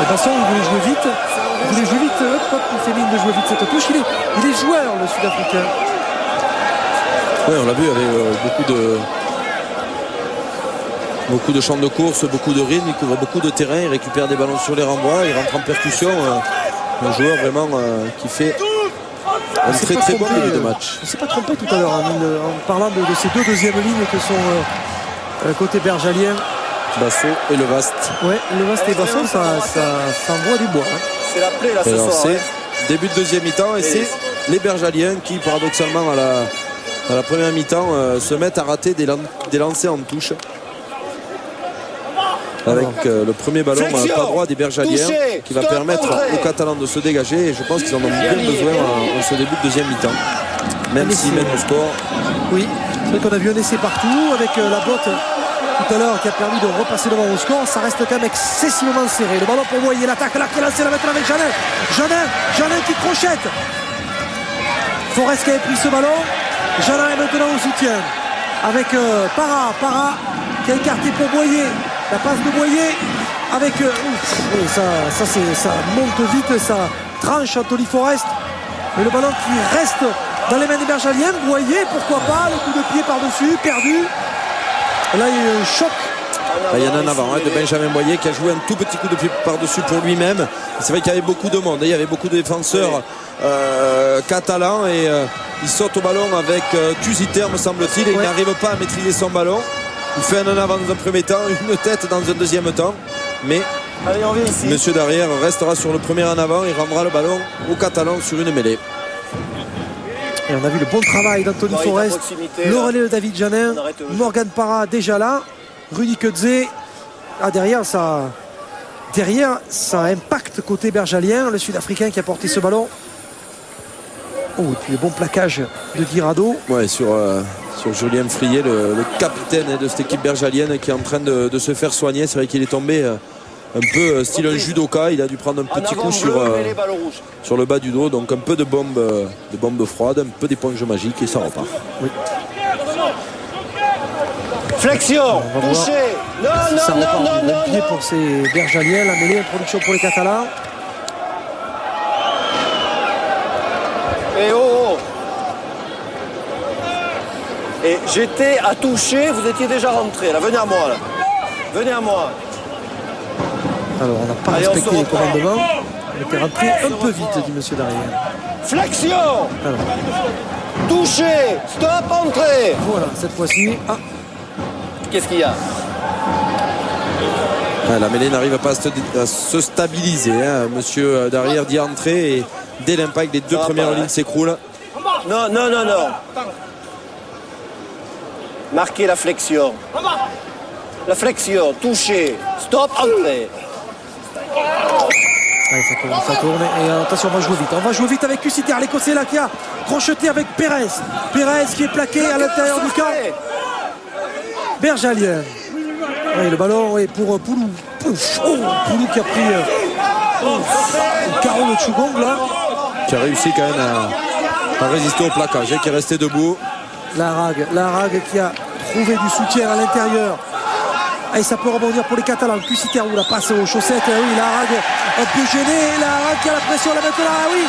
Et Basson, il voulait jouer vite. Il fait mine de jouer vite cette touche. Il est joueur, le Sud-Africain. Oui, on l'a vu avec beaucoup de champs de course, beaucoup de rythme. Il couvre beaucoup de terrain. Il récupère des ballons sur les renvois. Il rentre en percussion. Un joueur vraiment qui fait un très bon début de match. On ne s'est pas trompé tout à l'heure en parlant de ces deux deuxièmes lignes que sont côté bergalien. Basso et le Vaste. Ouais, le Vaste et Basso, ça envoie du bois. C'est la plaie là ce soir. C'est début de deuxième mi-temps et c'est les Bergaliens qui paradoxalement à la première mi-temps se mettent à rater des lancers en touche. Avec le premier ballon pas droit des Bergaliens qui va permettre aux Catalans de se dégager et je pense qu'ils en ont bien besoin en ce début de deuxième mi-temps. Même s'il mène au score. Oui, c'est vrai qu'on a vu un essai partout avec la botte tout à l'heure qui a permis de repasser devant au score. Ça reste quand même excessivement serré. Le ballon pour Boyer, l'attaque là qui est lancée là maintenant avec Janin qui crochette. Forest qui avait pris ce ballon. Janin est maintenant au soutien avec Para qui a écarté pour Boyer. La passe de Boyer avec oui, ça monte vite, ça tranche Anthony Forest. Mais le ballon qui reste dans les mains des Bergaliens. Boyer, pourquoi pas, le coup de pied par-dessus, perdu. Là il y a eu un choc. Il y en a un avant de Benjamin Boyer qui a joué un tout petit coup de pied par-dessus pour lui-même. C'est vrai qu'il y avait beaucoup de monde, il y avait beaucoup de défenseurs catalans et il saute au ballon avec Cusiter me semble-t-il et il n'arrive pas à maîtriser son ballon. Il fait un en avant dans un premier temps, une tête dans un deuxième temps, mais Monsieur Darrière restera sur le premier en avant et rendra le ballon aux Catalans sur une mêlée. Et on a vu le bon travail d'Anthony Forest, le relais de David Janin, Morgan Para déjà là, Rudy Kudze. Derrière ça impacte côté bergalien, le Sud-Africain qui a porté ce ballon. Oh, et puis le bon plaquage de Guirado. Ouais, sur Julien Frier, le capitaine de cette équipe bergalienne qui est en train de se faire soigner. C'est vrai qu'il est tombé un peu style un judoka. Il a dû prendre un petit coup sur le bas du dos. Donc un peu de bombe froide, un peu d'éponge magique et ça repart. Oui. Flexion, touché. Non. Pied pour ces bergaliens, la mêlée, introduction pour les Catalans. Et oh. Et j'étais à toucher, vous étiez déjà rentré. Là, venez à moi. Là. Venez à moi. Alors, on n'a pas respecté les commandements. On était rentré un peu vite, dit monsieur Darrière. Flexion. Alors. Touché. Stop, entrée. Voilà, cette fois-ci. Qu'est-ce qu'il y a? La mêlée n'arrive pas à se stabiliser. Monsieur Darrière dit entrer et dès l'impact, les deux premières lignes s'écroulent. Non. Marquez la flexion. La flexion, touché. Stop, entrée. Allez, ça commence à tourner. Et attention, on va jouer vite avec Cusiter, l'Écossais là qui a crocheté avec Perez. Perez qui est plaqué à l'intérieur du camp bergalien. Oui, le ballon est pour Poulou. Poulou qui a pris le carreau de Chugong là. Qui a réussi quand même à résister au plaquage, qui est resté debout. La Rague qui a trouvé du soutien à l'intérieur. Et ça peut rebondir pour les Catalans. Cusiter où la passe aux chaussettes. Oui, la Rague un peu gêné. La Rague qui a la pression là maintenant. Oui.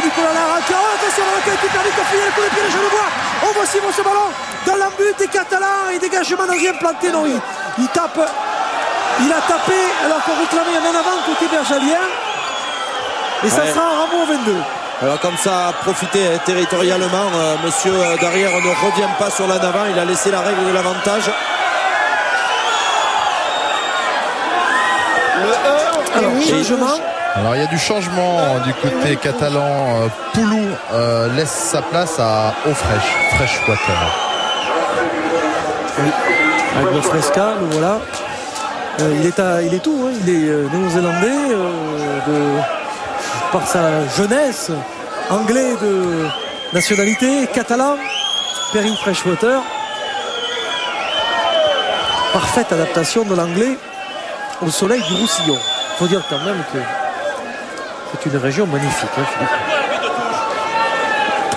Nicolas Lara qui attention, qui a été perdu, qui a fini le coup de pied, je le vois. On voit Simon ce ballon dans l'embut des Catalans et dégagement dans rien planté. Non, il tape. Il a tapé alors qu'on réclamait un en avant côté bergalien. Et ça sera un Ramon 22. Alors comme ça a profité territorialement, monsieur Darrière ne revient pas sur l'en avant. Il a laissé la règle de l'avantage. Alors, changement. Alors il y a du changement du côté catalan. Poulou laisse sa place à Freshwater. Oui, avec le Fresca, le voilà. Il est tout, hein. Il est néo-zélandais par sa jeunesse, anglais de nationalité, catalan, Perry Freshwater. Parfaite adaptation de l'anglais au soleil du Roussillon. Il faut dire quand même que c'est une région magnifique. Hein,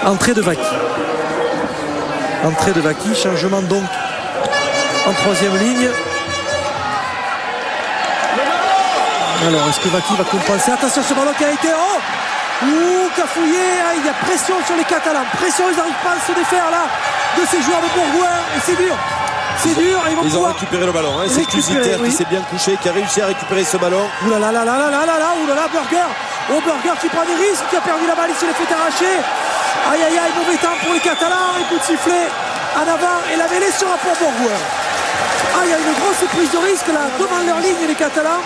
entrée de Vaki, changement donc en troisième ligne. Alors est-ce que Vaki va compenser? Attention, ce ballon qui a été cafouillé. Il y a pression sur les Catalans, pression, ils n'arrivent pas à se défaire là de ces joueurs de Bourgoin et c'est dur. C'est dur, ils ont récupéré le ballon. C'est Cusiter qui s'est bien couché, qui a réussi à récupérer ce ballon. Oulala, Burger. Burger qui prend des risques, qui a perdu la balle, il se l'est fait arracher. Aïe, mauvais temps pour les Catalans. Un coup de sifflet en avant et la mêlée sera pour Bourgoin. Il y a une grosse prise de risque là devant leur ligne les Catalans.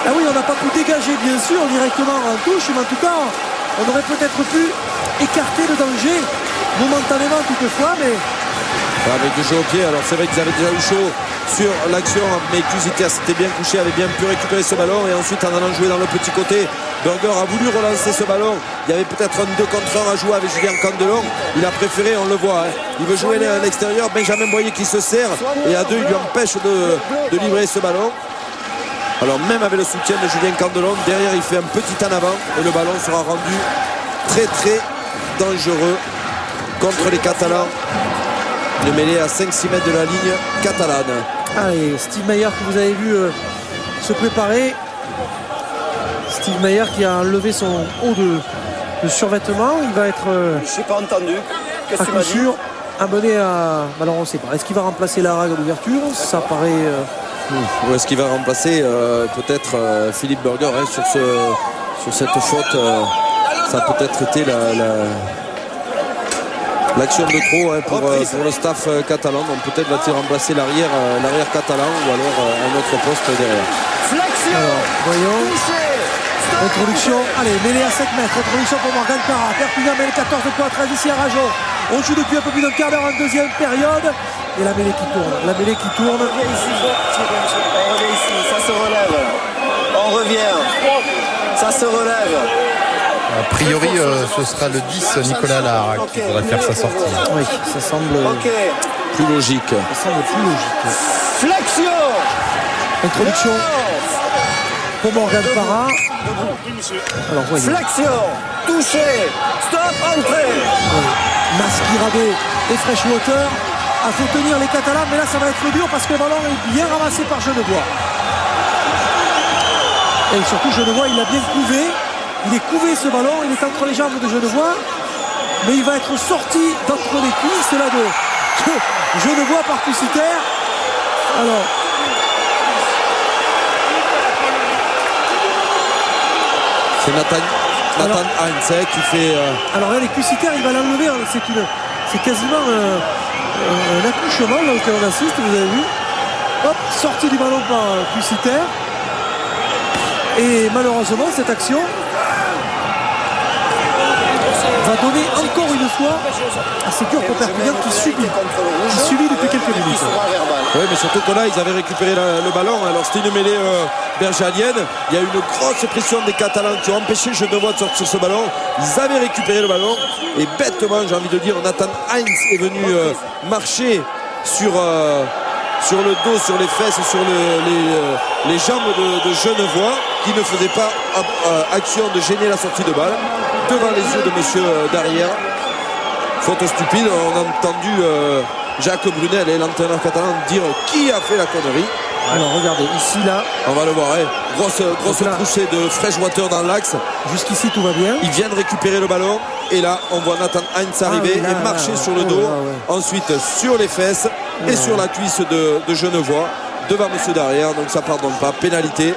Ah oui, on n'a pas pu dégager bien sûr directement en touche, mais en tout cas on aurait peut-être pu écarter le danger momentanément toutefois, mais avec du jeu au pied. Alors c'est vrai qu'ils avaient déjà eu chaud sur l'action, mais Cusiter s'était bien couché, avait bien pu récupérer ce ballon et ensuite en allant jouer dans le petit côté, Burger a voulu relancer ce ballon. Il y avait peut-être un 2 contre 1 à jouer avec Julien Candelon. Il a préféré, on le voit, il veut jouer à l'extérieur. Benjamin Boyer qui se sert et à 2 il lui empêche de livrer ce ballon. Alors même avec le soutien de Julien Candelon, derrière il fait un petit en avant et le ballon sera rendu très très dangereux contre les Catalans. Le mêlée à 5-6 mètres de la ligne catalane. Allez, Steve Meyer que vous avez vu se préparer. Steve Meyer qui a enlevé son haut de survêtement. Il va être Je n'ai pas entendu. Qu'est-ce à que tu coup m'as dit? sûr amené à... Alors on ne sait pas. Est-ce qu'il va remplacer Larrague à l'ouverture? Ça paraît... Ou est-ce qu'il va remplacer peut-être Philippe Burger sur cette faute ça a peut-être été l'action de trop pour le staff catalan. Donc peut-être va-t-il remplacer l'arrière catalan ou alors un autre poste derrière. Flexion. Alors, voyons. Introduction, allez, mêlée à 5 mètres. Introduction pour Morgan Parra. Perpignan mêlée 14 points, 13 ici à Rajon. On joue depuis un peu plus d'un quart d'heure en deuxième période. Et la mêlée qui tourne. La mêlée qui tourne. On revient ici, ça se relève. On revient. Ça se relève. A priori, ce sera le 10 Nicolas Lahara qui devrait faire sa sortie. Oui, ça semble Plus logique. plus logique. Flexion. Introduction pour Morgan Parra. Alors voyons. Flexion. Touché. Stop. Entrée. Masquirado et Freshwater. Il faut tenir les Catalans, mais là ça va être dur parce que le ballon est bien ramassé par Genevois. Et surtout Genevois, il l'a bien couvé. Il est couvé ce ballon, il est entre les jambes de Genevois, mais il va être sorti d'entre les cuisses là de Genevois par Cusiter. Alors C'est Nathan Heinz qui fait. alors là les Cusiter, il va l'enlever. C'est quasiment un accouchement là auquel on assiste, vous avez vu. Hop, sortie du ballon par Cusiter. Et malheureusement cette action va donner encore une fois assez dur pour Perpignan qui subit depuis quelques minutes. Oui, mais surtout que là ils avaient récupéré le ballon. Alors c'était une mêlée bergalienne. Il y a eu une grosse pression des Catalans qui ont empêché Genevois de sortir ce ballon. Ils avaient récupéré le ballon et bêtement, j'ai envie de dire, Nathan Heinz est venu marcher sur le dos, sur les fesses, sur les jambes de Genevois qui ne faisait pas action de gêner la sortie de balle devant les yeux de monsieur derrière. Faute stupide. On a entendu Jacques Brunel et l'entraîneur catalan dire qui a fait la connerie. Alors regardez, ici là, on va le voir, grosse poussée de Freshwater dans l'axe. Jusqu'ici tout va bien. Il vient de récupérer le ballon et là on voit Nathan Heinz arriver et marcher sur le dos, ensuite sur les fesses et sur la cuisse de Genevois devant monsieur derrière. Donc ça pardonne pas, pénalité,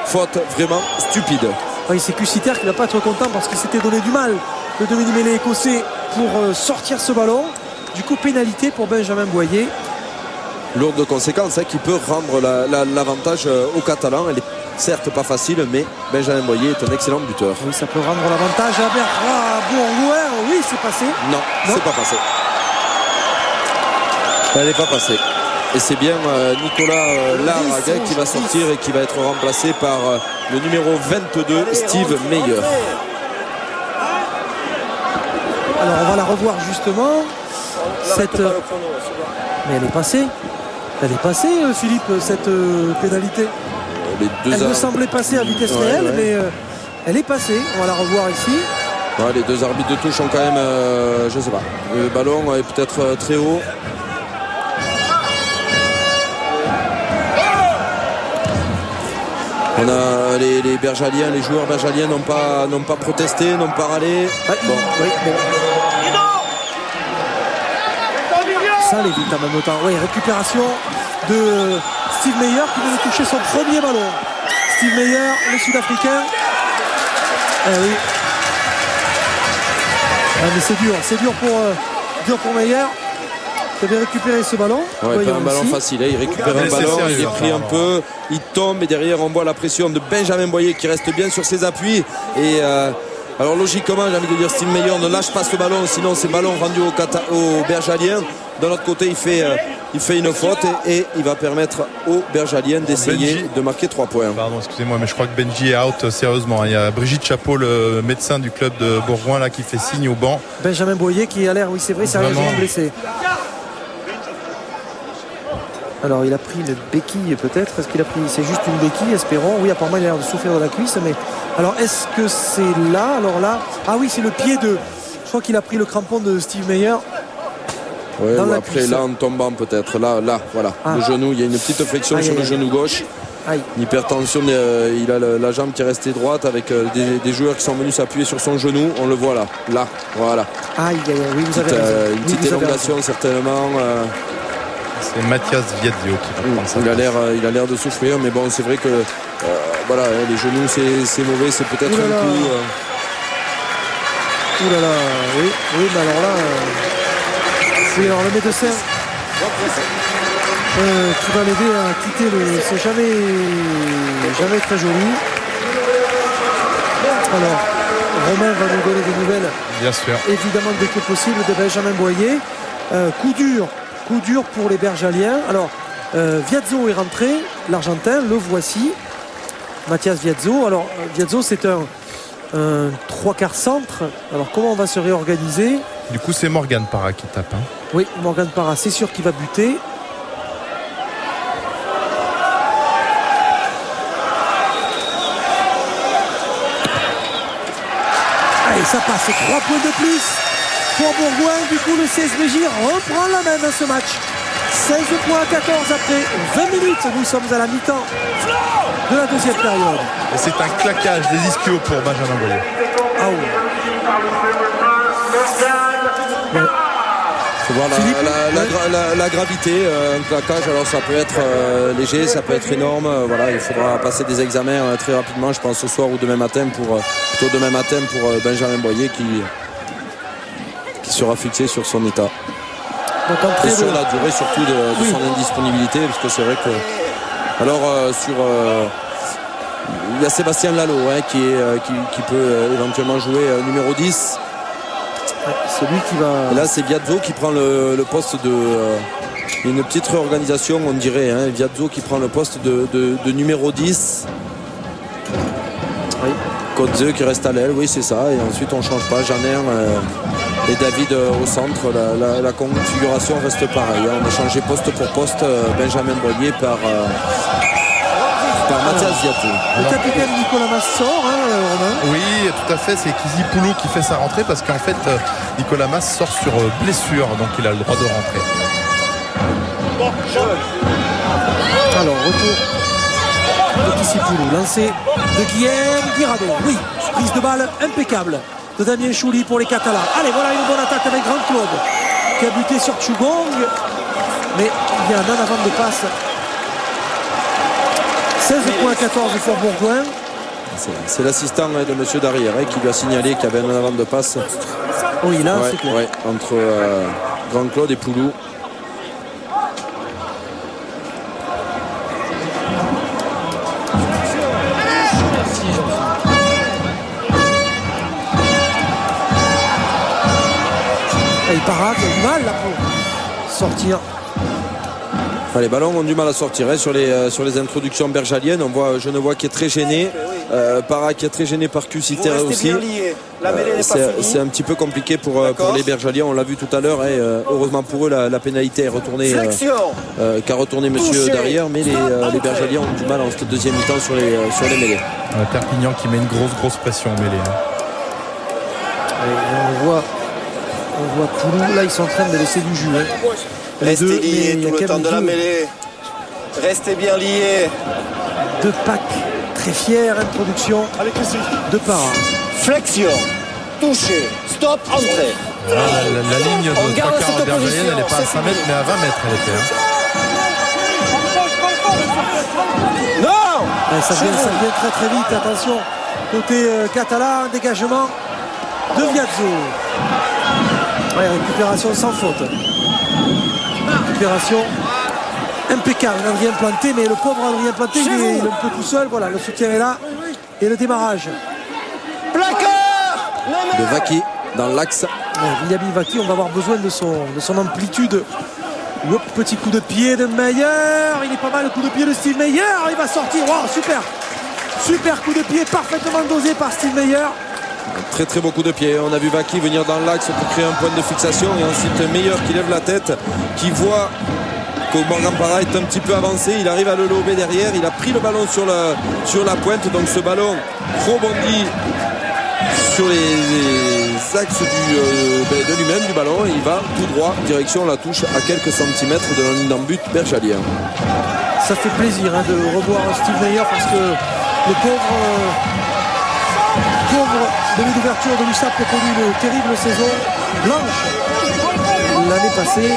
faute vraiment stupide. Oui, c'est Cusiter qui ne va pas être content parce qu'il s'était donné du mal, le demi-mêlée écossais, pour sortir ce ballon. Du coup, pénalité pour Benjamin Boyer. Lourde conséquence qui peut rendre l'avantage aux Catalans. Elle est certes pas facile, mais Benjamin Boyer est un excellent buteur. Oui, ça peut rendre l'avantage à Bourgoin. Oui, c'est passé. Non, c'est pas passé. Elle n'est pas passée. Et c'est bien Nicolas Lahara qui va sortir et qui va être remplacé par le numéro 22, Steve Meyer. Alors on va la revoir justement. Mais elle est passée. Elle est passée, Philippe, cette pénalité. Elle me semblait passer à vitesse réelle, mais elle est passée. On va la revoir ici. Ouais, les deux arbitres de touche ont quand même, je sais pas, le ballon est peut-être très haut. On a les Bergaliens, les joueurs bergaliens n'ont pas protesté, n'ont pas râlé. Ouais, bon. Ça allait vite en même temps. Oui, récupération de Steve Meyer qui vient de toucher son premier ballon. Steve Meyer, le Sud-Africain. Oui. Mais c'est dur pour Meyer. Il avait récupéré ce ballon. Ouais, pas un ballon facile, il récupère un ballon, il est pris un peu, il tombe et derrière on voit la pression de Benjamin Boyer qui reste bien sur ses appuis et Alors logiquement, j'ai envie de dire, Steve Meyer ne lâche pas ce ballon, sinon c'est ballon rendu au Bergalien. De l'autre côté, il fait une faute et il va permettre aux Bergaliens d'essayer de marquer 3 points. Pardon, excusez-moi, mais je crois que Benji est out sérieusement. Il y a Brigitte Chapeau, le médecin du club de Bourgoin, là, qui fait signe au banc. Benjamin Boyer qui a l'air, oui c'est vrai, sérieusement blessé. Alors il a pris une béquille peut-être. Est-ce qu'il a pris, c'est juste une béquille, espérons. Oui, apparemment il a l'air de souffrir de la cuisse. Mais alors est-ce que c'est là? Alors là, ah oui, c'est le pied de. Je crois qu'il a pris le crampon de Steve Meyer. Ouais, ou après cuisse. Là en tombant peut-être. Là, voilà. Ah. Le genou, il y a une petite flexion sur le genou gauche. Aïe. Une hypertension, il a la jambe qui est restée droite avec des joueurs qui sont venus s'appuyer sur son genou. On le voit là, voilà. Aïe, oui, vous avez raison. Une petite élongation certainement. C'est Mathias Viadzio qui prend ça. Il a l'air de souffrir, mais bon, c'est vrai que voilà, les genoux c'est mauvais, c'est peut-être un coup. Ouh là là, oui, mais alors là, oui, alors le médecin qui va l'aider à quitter le. C'est jamais très joli. Alors, Romain va nous donner des nouvelles. Bien sûr. Évidemment, dès que possible, de Benjamin Boyer. Coup dur pour les Bergaliens. Alors, Viadzio est rentré, l'Argentin, le voici. Mathias Viadzio. Alors, Viadzio, c'est un 3/4 centre. Alors, comment on va se réorganiser? Du coup, c'est Morgan Parra qui tape. Hein. Oui, Morgan Parra, c'est sûr qu'il va buter. Allez, ça passe. 3 points de plus pour Bourgoin. Du coup, le CSBJ reprend la main dans ce match. 16 points à 14 après 20 minutes. Nous sommes à la mi-temps de la deuxième période. Et c'est un claquage des ischios pour Benjamin Boyer. Ah oui. Ouais. Faut voir la gravité, un claquage. Alors ça peut être léger, ça peut être énorme. Voilà, il faudra passer des examens très rapidement, je pense ce soir ou demain matin plutôt demain matin pour Benjamin Boyer qui sera fixé sur son état. Donc, et sur la durée surtout de son indisponibilité, parce que c'est vrai que alors il y a Sébastien Lalo qui peut éventuellement jouer numéro 10. Celui qui va. Et là c'est Viadzio qui prend le poste de une petite réorganisation on dirait, hein. Viadzio qui prend le poste de numéro 10. Oui. Kodze qui reste à l'aile, oui c'est ça, et ensuite on change pas, Janer et David au centre. La configuration reste pareille, on a changé poste pour poste. Benjamin Boyer par Mathias Viadzio. Le capitaine Nicolas Mas sort, Romain. Oui, tout à fait, c'est Kizi Poulou qui fait sa rentrée parce qu'en fait Nicolas Mas sort sur blessure, donc il a le droit de rentrer. Alors retour de Kizi Poulou, lancé de Guillaume Guirado. Oui, prise de balle impeccable de Damien Chouli pour les Catalans. Allez, voilà une bonne attaque avec Grand Claude qui a buté sur Chugong, mais il y a un avant de passe. 16 points 14 pour Bourgoin. C'est l'assistant de M. Darrière qui lui a signalé qu'il y avait un avant de passe. Oui, là, c'est clair. Entre Grand Claude et Poulou. Et Parra qui a du mal là pour sortir. Les ballons ont du mal à sortir sur les introductions bergaliennes. Genevois qui est très gêné, Parra qui est très gêné par Cusiter aussi. C'est un petit peu compliqué pour les Bergaliens, on l'a vu tout à l'heure. Heureusement pour eux, la pénalité est retournée, qu'a retourné monsieur derrière, mais les Bergaliens ont du mal en cette deuxième mi-temps sur les mêlées. Perpignan qui met une grosse pression en mêlée. On voit Poulou, là ils sont en train de laisser du jus. Restez liés tout le temps de la mêlée. Restez bien liés. De Pâques, très fier, introduction de Parra. Flexion, toucher, stop, entrée. La ligne de 3 quarts bergalienne, elle n'est pas à 5 mètres, mais à 20 mètres elle était. Non, ça vient très vite, attention. Côté catalan, dégagement de Viadzio. Récupération sans faute. Récupération impeccable. Adrien Planté, mais le pauvre Adrien Planté, il est un peu tout seul. Voilà, le soutien est là. Et le démarrage. Placard de Vaki dans l'axe. William Vaki, on va avoir besoin de son amplitude. Hop, petit coup de pied de Meyer. Il est pas mal le coup de pied de Steve Meyer. Il va sortir. Wow, super coup de pied parfaitement dosé par Steve Meyer. Très très beau coup de pied. On a vu Vaki venir dans l'axe pour créer un point de fixation et ensuite Meyer qui lève la tête, qui voit que Morgan Parra est un petit peu avancé. Il arrive à le lober derrière. Il a pris le ballon sur la pointe. Donc ce ballon rebondit sur les axes de lui-même du ballon et il va tout droit direction la touche à quelques centimètres de la ligne d'en but bergalien. Ça fait plaisir de revoir Steve Meyer parce que le pauvre demi d'ouverture de l'USAP qui a connu une terrible saison blanche l'année passée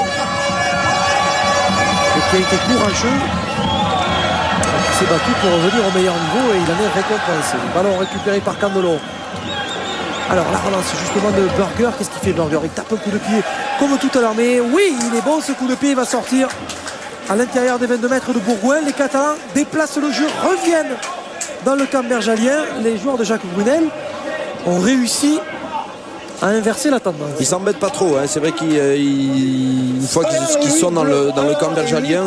et qui a été courageux, qui s'est battu pour revenir au meilleur niveau et il en est récompensé. Ballon récupéré par Candelo. Alors la relance justement de Burger. Qu'est-ce qu'il fait Burger? Il tape un coup de pied comme tout à l'heure, mais oui, il est bon ce coup de pied. Il va sortir à l'intérieur des 22 mètres de Bourgoin. Les Catalans déplacent le jeu, reviennent dans le camp bergalien. Les joueurs de Jacques Brunel ont réussi à inverser la tendance. Ils s'embêtent pas trop, hein. C'est vrai qu'une fois qu'ils sont dans le camp bergalien,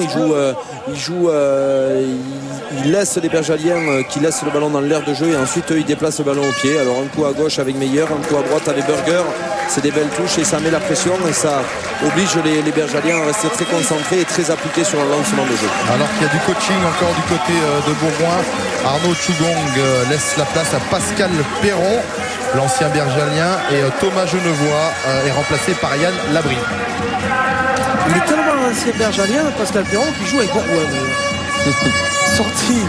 ils laissent les bergaliens qui laissent le ballon dans l'air de jeu et ensuite eux, ils déplacent le ballon au pied. Alors un coup à gauche avec Meyer, un coup à droite avec Burger. C'est des belles touches et ça met la pression et ça oblige les bergaliens à rester très concentrés et très appliqués sur le lancement de jeu. Alors qu'il y a du coaching encore du côté de Bourgoin. Arnaud Chougong laisse la place à Pascal Perron, l'ancien bergalien, et Thomas Genevois est remplacé par Yann Labrie. Il est tellement ancien bergalien, Pascal Perron, qui joue avec Bourgoin. Sorti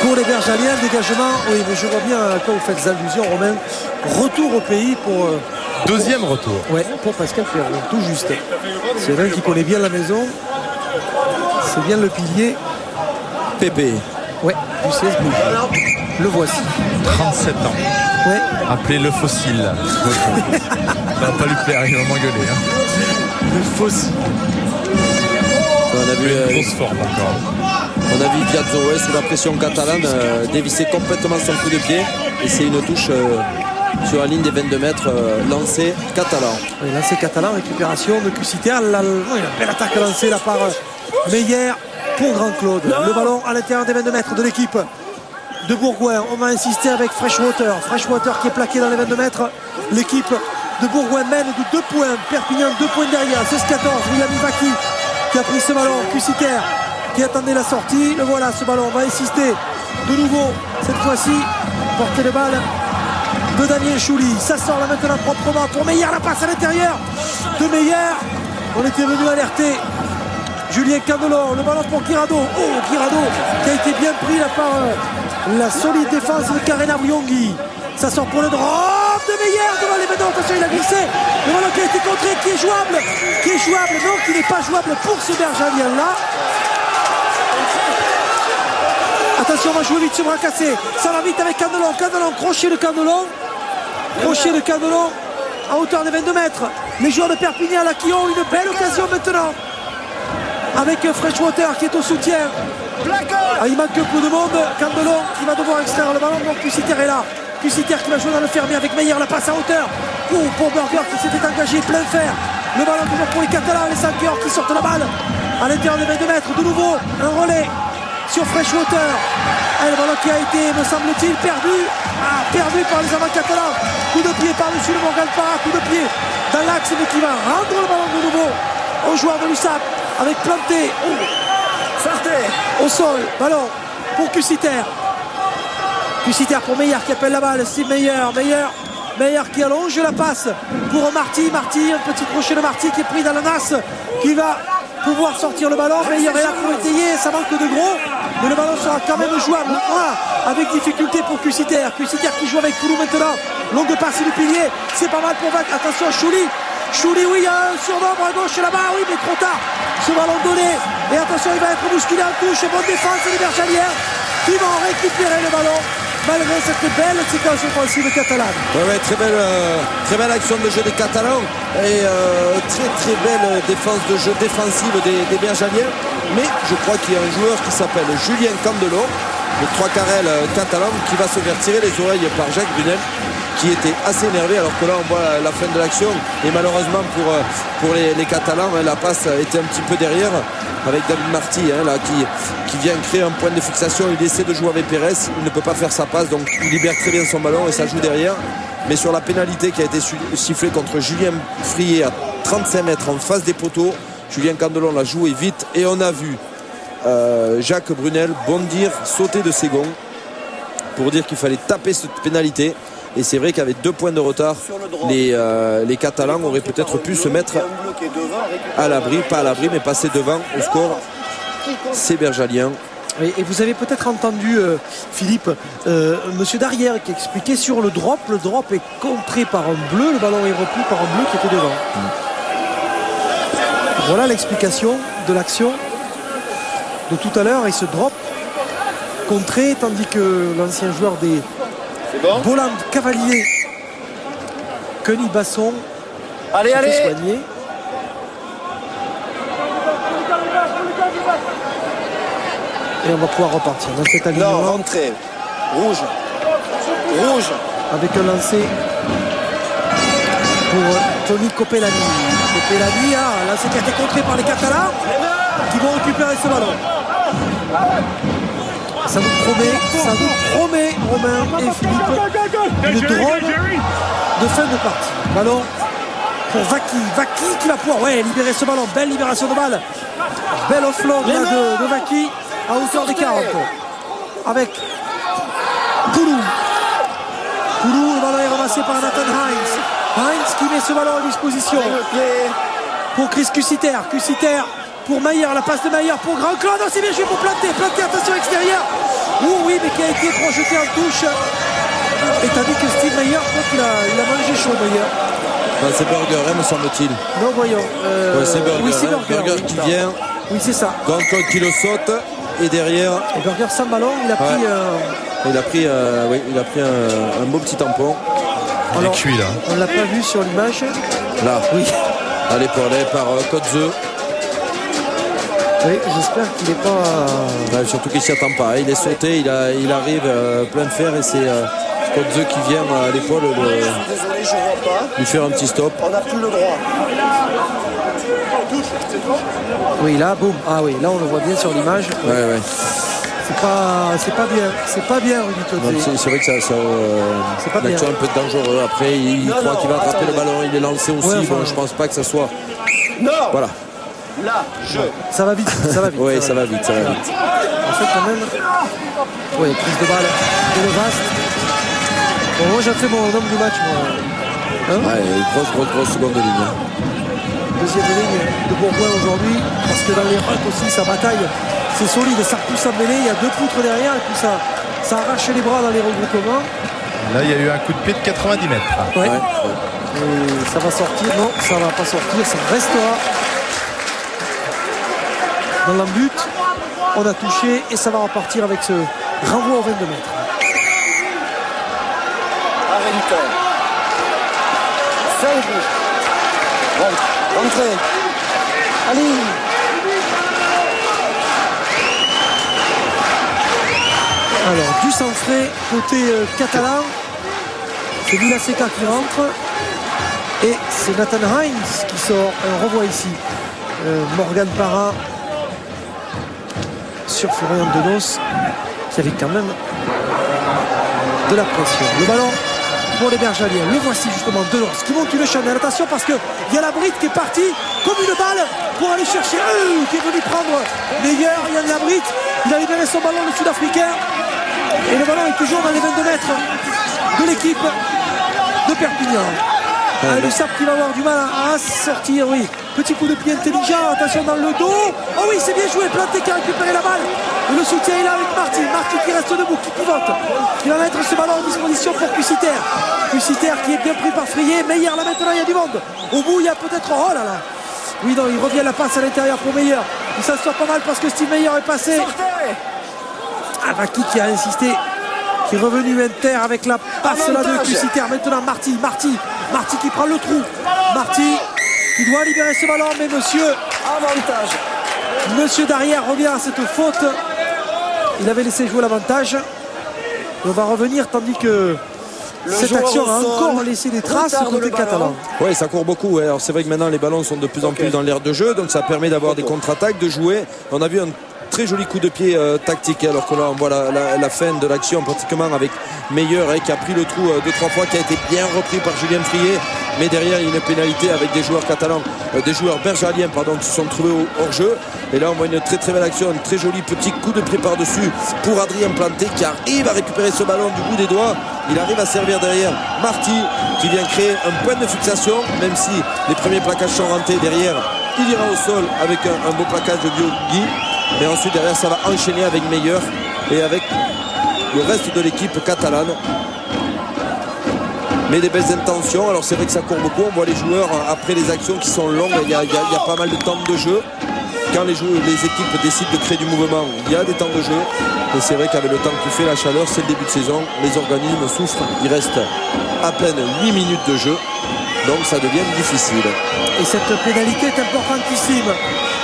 pour les bergaliens, dégagement. Oui, mais je vois bien à quoi vous faites allusion, Romain. Retour au pays pour... Deuxième retour. Ouais, pour Pascal Perron, tout juste. C'est l'un qui connaît bien la maison. C'est bien le pilier. Pépé. Ouais, du CS Bleu. Le voici. 37 ans. Ouais. Appelé le fossile. Ça va pas lui plaire, il va m'engueuler. Le fossile. On a vu une grosse forme encore. On a vu Piazzoe sous la pression catalane dévisser complètement son coup de pied et c'est une touche sur la ligne des 22 mètres lancé catalan. Oui, lancé catalan, récupération de Cusiter. La belle attaque lancée là par Meyer pour Grand Claude. Le ballon à l'intérieur des 22 mètres de l'équipe de Bourgoin. On va insister avec Freshwater qui est plaqué dans les 22 mètres. L'équipe de Bourgoin mène de 2 points. Perpignan 2 points derrière. 16-14. William Vaki qui a pris ce ballon. Cusiter qui attendait la sortie. Le voilà, ce ballon. On va insister de nouveau. Cette fois-ci, porter le balle de Damien Chouli. Ça sort là maintenant proprement pour Meyer. La passe à l'intérieur de Meyer. On était venu alerter Julien Candelon. Le ballon pour Guirado. Oh, Guirado qui a été bien pris là par la solide défense de Karen Abriongui. Ça sort pour le drop de Meyer devant les médailles. Attention, il a glissé. Le ballon qui a été contré, qui est jouable. Non, qui n'est pas jouable pour ce bergalien là. Attention, on va jouer vite sur bras cassé. Ça va vite avec Candelon. Crochet de Candelon à hauteur de 22 mètres. Les joueurs de Perpignan là qui ont une belle occasion maintenant. Avec Freshwater qui est au soutien. Il manque un peu de monde. Candelon qui va devoir extraire le ballon. Donc Cusiter est là. Cusiter qui va jouer dans le fermé avec Meyer. La passe à hauteur pour Burger qui s'était engagé plein fer. Le ballon toujours pour les Catalans. Les 5 heures qui sortent la balle à l'intérieur des 22 mètres. De nouveau un relais sur Freshwater. Le ballon qui a été, me semble-t-il, perdu par les avants catalans. Coup de pied par-dessus le Morgan Parra. Coup de pied dans l'axe mais qui va rendre le ballon de nouveau aux joueurs de l'USAP avec Planté. Au sol, ballon pour Cusiter pour Meyer qui appelle la balle. Steve Meyer qui allonge la passe pour Marty, un petit crochet de Marty qui est pris dans la nasse, qui va pouvoir sortir le ballon. Meyer est là pour étayer, ça manque de gros, mais le ballon sera quand même jouable avec difficulté pour Cusiter qui joue avec Koulou maintenant. Longue passe du pilier, c'est pas mal pour Vac. Attention à Chouli, oui, il y a un surnombre à gauche là-bas, oui, mais trop tard. Ce ballon donné, et attention, il va être bousculé en touche. Bonne défense des bergaliens qui vont récupérer le ballon malgré cette belle séquence offensive catalane. Très belle action de jeu des Catalans et très belle défense de jeu défensive des bergaliens. Mais je crois qu'il y a un joueur qui s'appelle Julien Candelon, le 3 carrel catalan, qui va se faire tirer les oreilles par Jacques Brunel qui était assez énervé, alors que là on voit la fin de l'action et malheureusement pour les Catalans, la passe était un petit peu derrière avec David Martí là, qui vient créer un point de fixation. Il essaie de jouer avec Pérez, il ne peut pas faire sa passe, donc il libère très bien son ballon et ça joue derrière. Mais sur la pénalité qui a été sifflée contre Julien Frié à 35 mètres en face des poteaux, Julien Candelon l'a joué vite et on a vu Jacques Brunel bondir, sauter de ses gonds pour dire qu'il fallait taper cette pénalité. Et c'est vrai qu'avec 2 points de retard, les Catalans auraient peut-être pu se mettre à l'abri, pas à l'abri, mais passer devant au score. C'est Berjalien. Et vous avez peut-être entendu Philippe, monsieur Darrière qui expliquait sur le drop. Le drop est contré par un bleu, le ballon est repris par un bleu qui était devant. Voilà l'explication de l'action de tout à l'heure. Et ce drop contré, tandis que l'ancien joueur des Bolland Cavalier, Kenny Basson, allez, soigné. Et on va pouvoir repartir dans cet alignement. Non, rentrée. Rouge. Avec un lancer pour Tony Copelani. Copelani, un lancer qui a été contré par les Catalans qui vont récupérer ce ballon. Ça nous promet, Romain et Philippe, une drôle de fin de partie. Ballon pour Vaki qui va pouvoir libérer ce ballon. Belle libération de balle. Belle offload de Vaki à hauteur des 40. Avec Poulou, le ballon est ramassé par Nathan Heinz qui met ce ballon à disposition pour Chris Cussiter pour Maillard, la passe de Maillard pour Grand Claude, c'est bien joué pour planter, attention extérieur. Oui, mais qui a été projeté en touche. Et tandis que Steve Maillard, je crois qu'il a mangé chaud Maillard. C'est Burger, me semble-t-il. Non, voyons. C'est Burger, Burger qui vient. Oui, c'est ça. Grand Claude qui le saute et derrière. Et Burger sans ballon, il a pris. Il a pris un beau petit tampon. Il est cuit là. On l'a pas vu sur l'image. Là. Oui. Allez par Kotze. Oui, j'espère qu'il n'est pas. Surtout qu'il ne s'y attend pas. Il est sauté, il arrive plein de fer et c'est Kotze qui vient à l'épaule Désolé, je vois pas. lui faire un petit stop. On n'a plus le droit. Oui, là, boum. Ah oui, là on le voit bien sur l'image. Ouais. C'est pas bien, Rudy Kotze. C'est vrai que ça c'est pas bien. un peu dangereux. Après, il croit qu'il va attraper le ballon. Il est lancé aussi. Ouais, je pense pas que ça soit. Non. Voilà. Là, ça va vite. Oui, ça va vite. En fait, quand même. Oui, prise de balle de Levaste. Bon, moi, j'ai fait mon homme du match, moi. Grosse seconde ligne. Deuxième ligne de Bourgoin aujourd'hui, parce que dans les rucks aussi, sa bataille, c'est solide, ça repousse à mêler, il y a 2 poutres derrière, et puis ça arrache les bras dans les regroupements. Là, il y a eu un coup de pied de 90 mètres. Ouais. Et ça va sortir, non, ça va pas sortir, ça restera dans l'embut. On a touché et ça va repartir avec ce renvoi au 22 mètres. Arrington. 5 rouges. Rentrez. Allez. Alors, du sang frais côté catalan. C'est Villaseca qui rentre. Et c'est Nathan Heinz qui sort. On revoit ici Morgan Parra sur Florian Denos qui avait quand même de la pression. Le ballon pour les Bergaliens. Le voici justement, Denos qui monte une chandelle. Attention parce qu'il y a la Brite qui est partie comme une balle pour aller chercher qui est venu prendre meilleur. Yann Labrite, il a libéré son ballon, le Sud-Africain. Et le ballon est toujours dans les 22 mètres de l'équipe de Perpignan. Le Sap qui va avoir du mal à sortir, oui. Petit coup de pied intelligent, attention dans le dos. Oh oui, c'est bien joué, Planté qui a récupéré la balle. Et le soutien est là avec Marty. Marty qui reste debout, qui pivote. Qui va mettre ce ballon en disposition pour Cussiter. Cussiter qui est bien pris par Frié. Meilleur là maintenant, il y a du monde. Au bout, il y a peut-être. Oh là là. Oui, non, il revient la passe à l'intérieur pour Meilleur. Il s'en sort pas mal parce que Steve Meilleur est passé. Vaki qui a insisté. Qui est revenu inter avec la passe là de Cussiter. Maintenant, Marty qui prend le trou. Marty qui doit libérer ce ballon, mais Monsieur Darrière revient à cette faute. Il avait laissé jouer l'avantage. On va revenir tandis que cette action a encore laissé des traces côté catalan. Oui, ça court beaucoup. Ouais. Alors c'est vrai que maintenant les ballons sont de plus en plus dans l'air de jeu, donc ça permet d'avoir des contre-attaques, de jouer. On a vu un très joli coup de pied tactique, alors que là on voit la fin de l'action pratiquement avec Meyer qui a pris le trou 2-3 fois, qui a été bien repris par Julien Frié, mais derrière il y a une pénalité avec des joueurs catalans, des joueurs bergaliens qui se sont trouvés hors jeu. Et là on voit une très très belle action, un très joli petit coup de pied par-dessus pour Adrien Planté, qui arrive à récupérer ce ballon du bout des doigts. Il arrive à servir derrière Marty, qui vient créer un point de fixation, même si les premiers plaquages sont rentrés. Derrière il ira au sol avec un beau plaquage de Biogui. Et ensuite derrière ça va enchaîner avec Meyer et avec le reste de l'équipe catalane. Mais des belles intentions. Alors c'est vrai que ça court beaucoup. On voit les joueurs après les actions qui sont longues. Il y a pas mal de temps de jeu. Quand les équipes décident de créer du mouvement, il y a des temps de jeu. Et c'est vrai qu'avec le temps qu'il fait, la chaleur, c'est le début de saison. Les organismes souffrent. Il reste à peine 8 minutes de jeu. Donc ça devient difficile. Et cette pénalité est importantissime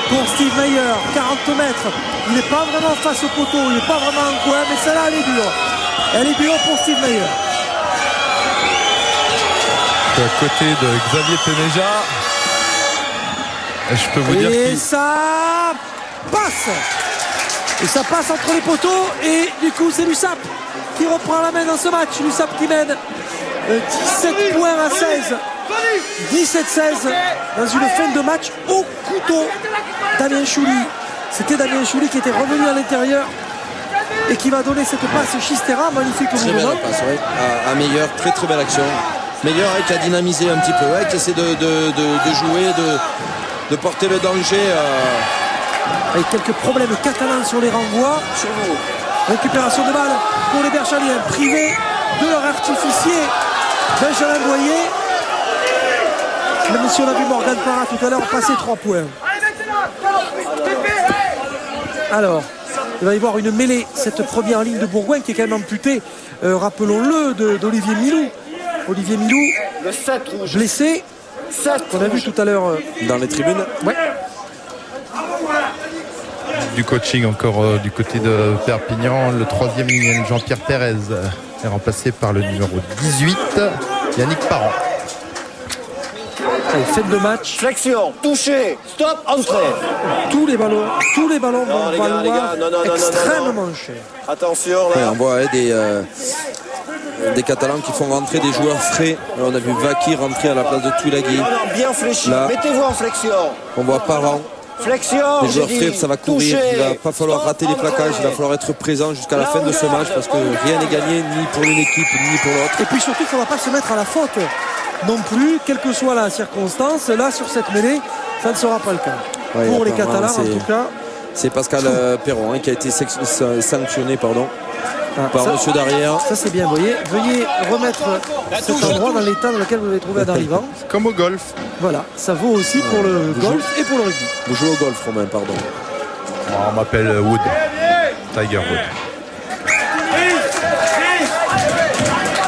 pour Steve Meyer, 40 mètres. Il n'est pas vraiment face au poteau, il n'est pas vraiment en coin, mais celle-là, elle est dure. Elle est dure pour Steve Meyer. À côté de Xavier Pemeja, je peux vous dire et ça passe. Et ça passe entre les poteaux. Et du coup, c'est l'USAP qui reprend la main dans ce match. L'USAP qui mène 17 points à 16. 17-16 dans une fin de match au couteau. Damien Chouli, c'était Damien Chouli qui était revenu à l'intérieur et qui va donner cette passe Chistera, magnifique très mouvement. belle passe, ouais, à Meyer, très très belle action. Meyer qui a dynamisé un petit peu, qui essaie de jouer, de porter le danger. Avec quelques problèmes catalans sur les renvois. Récupération de balle pour les Berchaliens, privés de leur artificier Benjamin Boyer. Même si on a vu Morgan Parra tout à l'heure passer 3 points. Alors, il va y avoir une mêlée, cette première ligne de Bourgoin qui est quand même amputée, rappelons-le, d'Olivier Milou. Olivier Milou, le 7 rouge. Blessé. 7 on a vu tout à l'heure dans les tribunes. Ouais. du coaching encore du côté de Perpignan. Le 3e ligne, Jean-Pierre Pérez, est remplacé par le numéro 18, Yannick Parent. Allez, fête de match. Flexion, touché, stop, entrée. Tous les ballons vont valoir extrêmement cher. Attention là. Ouais, on voit des Catalans qui font rentrer des joueurs frais. Alors, on a vu Vaki rentrer à la place de Tuilagi. Bien fléchi, là, mettez-vous en flexion. On voit Parent. Flexion, les joueurs frais, ça va courir. touché, il va pas falloir rater les plaquages. Il va falloir être présent jusqu'à la fin de ce match parce que rien n'est gagné ni pour une équipe ni pour l'autre. Et puis surtout, il ne faudra pas se mettre à la faute non plus, quelle que soit la circonstance. Là, sur cette mêlée, ça ne sera pas le cas. Ouais, pour les Catalans, en tout cas. C'est Pascal Perron qui a été sanctionné par monsieur Darrière. Ça c'est bien, veuillez remettre cet endroit dans l'état dans lequel vous l'avez trouvé en arrivant. Comme au golf. Voilà, ça vaut aussi pour le golf et pour le rugby. Vous jouez au golf, Romain, pardon. On m'appelle Wood, Tiger Wood.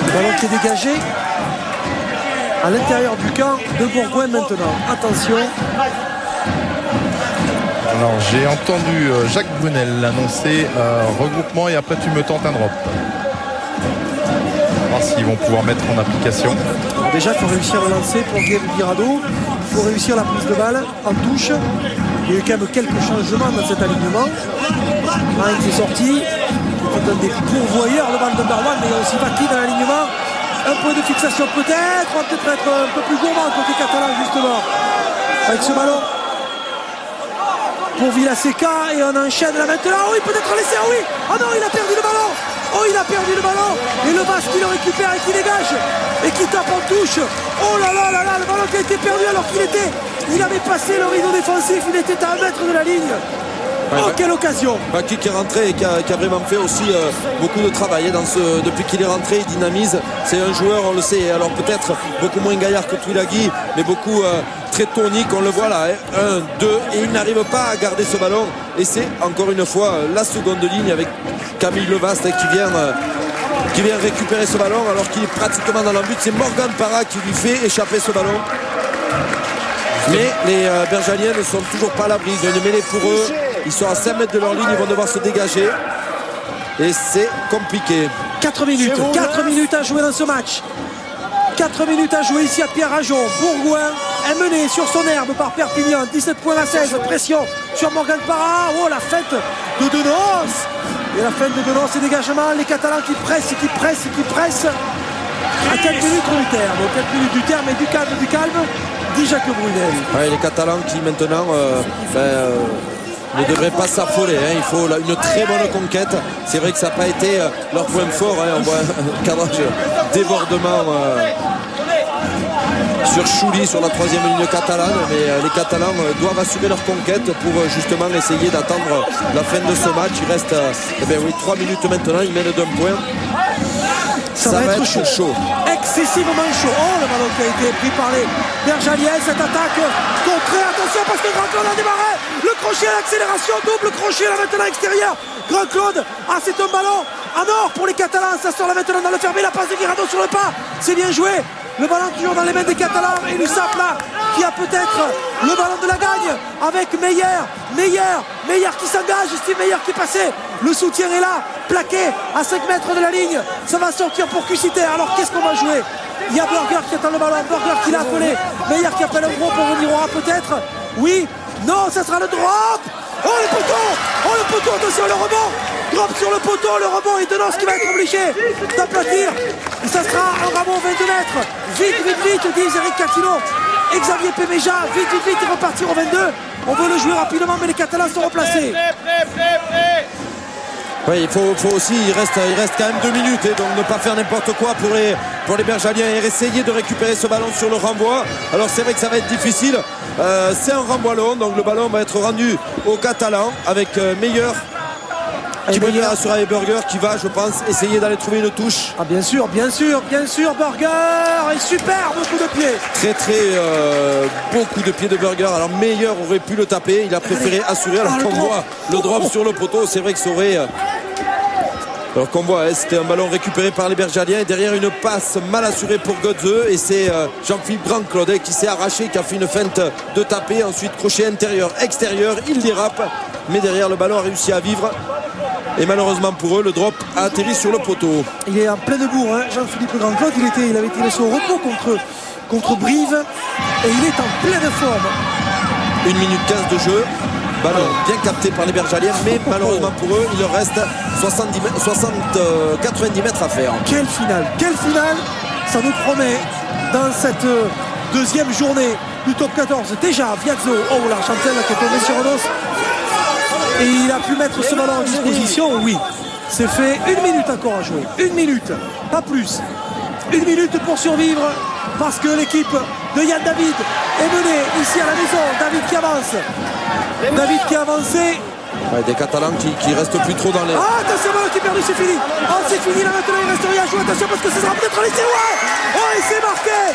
Le ballon qui est dégagé à l'intérieur du camp de Bourgoin maintenant. Attention. Alors j'ai entendu Jacques Brunel annoncer regroupement et après tu me tentes un drop. On va voir s'ils vont pouvoir mettre en application. Alors déjà il faut réussir le lancer pour Guillaume Birado. Il faut réussir la prise de balle en touche. Il y a eu quand même quelques changements dans cet alignement. Marine est sorti. C'est un des pourvoyeurs de balle de Berwan, mais il y a aussi Vaki dans l'alignement. Un point de fixation peut-être. On va peut-être être un peu plus gourmand côté catalan justement. Avec ce ballon. Pour Villaseca et on enchaîne là maintenant. Oh, il peut être laissé. Oh oui. Oh non, il a perdu le ballon. Oh, il a perdu le ballon. Et le Basque qui le récupère et qui dégage et qui tape en touche. Oh là là là là, le ballon qui a été perdu alors il avait passé le rideau défensif. Il était à 1 mètre de la ligne. Oh, quelle occasion. Baki qui est rentré et qui a vraiment fait aussi beaucoup de travail depuis qu'il est rentré, il dynamise. C'est un joueur, on le sait, alors peut-être beaucoup moins gaillard que Tuilagi, mais beaucoup très tonique, on le voit là, 1, 2, et il n'arrive pas à garder ce ballon. Et c'est encore une fois la seconde ligne avec Camille Levaste qui vient récupérer ce ballon alors qu'il est pratiquement dans le but. C'est Morgan Parra qui lui fait échapper ce ballon. Mais les Bergaliens ne sont toujours pas à l'abri. Ils ont une mêlée pour eux. Ils sont à 5 mètres de leur ligne. Ils vont devoir se dégager. Et c'est compliqué. 4 4 minutes. 4 minutes à jouer dans ce match. 4 minutes à jouer ici à Pierre-Rajon. Bourgoin est mené sur son herbe par Perpignan. 17 points à 16. Pression sur Morgan Parra. Oh, la fête de Denos. Et la fête de Denos et dégagement. Les Catalans qui pressent, qui pressent, qui pressent. À 4 minutes du terme. 4 minutes du terme et du calme, dit Jacques Brunel. Ouais, les Catalans qui maintenant ne devraient pas s'affoler. Il faut une très bonne conquête. C'est vrai que ça n'a pas été leur point fort. On voit un cadrage débordement sur Chouli sur la 3e ligne catalane. Mais les Catalans doivent assurer leur conquête pour justement essayer d'attendre la fin de ce match. Il reste 3 minutes maintenant. Ils mènent d'un point. Ça va être chaud. Excessivement chaud. Oh, le ballon qui a été pris par les Bergaliens. Cette attaque contrée. Attention parce que Grand Claude a démarré. Le crochet à l'accélération. Double crochet là maintenant extérieur. Grand Claude. Ah, c'est un ballon en or pour les Catalans. Ça sort là maintenant dans le fermé. La passe de Guirado sur le pas. C'est bien joué. Le ballon toujours dans les mains des Catalans. Et l'USAP là qui a peut-être le ballon de la gagne avec Meyer qui s'engage. Steve Meyer qui est passé. Le soutien est là, plaqué à 5 mètres de la ligne. Ça va sortir pour Cusiter. Alors qu'est-ce qu'on va jouer? Il y a Burger qui attend le ballon. Burger qui l'a appelé. Meyer qui appelle un gros pour venir au rat peut-être. Oui, non, ça sera le drop. Oh le poteau, attention le rebond. Drop sur le poteau, le rebond et Denos qui va être obligé d'aplatir. Et ça sera un rebond 22 mètres. Vite, dit Eric Catino. Xavier Péméja, vite, et repartir au 22. On veut le jouer rapidement, mais les Catalans sont replacés. Oui, il faut aussi, il reste quand même 2 minutes, et donc ne pas faire n'importe quoi pour les Bergaliens et essayer de récupérer ce ballon sur le renvoi. Alors c'est vrai que ça va être difficile. C'est un renvoi long, donc le ballon va être rendu aux Catalans avec Meyer qui peut faire assurer Burger qui va, je pense, essayer d'aller trouver une touche. Ah bien sûr, Burger et superbe coup de pied. Beaucoup de pieds de Burger. Alors Meyer aurait pu le taper, il a préféré assurer alors qu'on voit le drop sur le poteau. C'est vrai que ça aurait... Alors qu'on voit, c'était un ballon récupéré par les Bergaliens et derrière une passe mal assurée pour Godze et c'est Jean-Philippe Grand-Claude qui s'est arraché, qui a fait une feinte de taper, ensuite crochet intérieur-extérieur, il dérape, mais derrière le ballon a réussi à vivre et malheureusement pour eux, le drop a atterri sur le poteau. Il est en pleine bourre, Jean-Philippe Grand-Claude, il avait tiré son repos contre Brive et il est en pleine forme. 1 minute 15 de jeu. Ballon bien capté par les Bergaliens, mais malheureusement pour eux, il leur reste 90 mètres à faire. Quelle finale ça nous promet dans cette deuxième journée du top 14. Déjà, Viazzo, oh l'Argentin qui est tombé sur un os. Et il a pu mettre ce ballon en disposition, oui. C'est fait, 1 minute encore à jouer. 1 minute, pas plus. 1 minute pour survivre, parce que l'équipe de Yann David est menée ici à la maison. David qui a avancé. Ouais, des Catalans qui restent plus trop dans les... Ah, attention, ballon qui est perdu, c'est fini. Oh, c'est fini là maintenant, il reste rien à jouer. Attention parce que ça sera peut-être laissé. Ouais. Oh, et c'est marqué.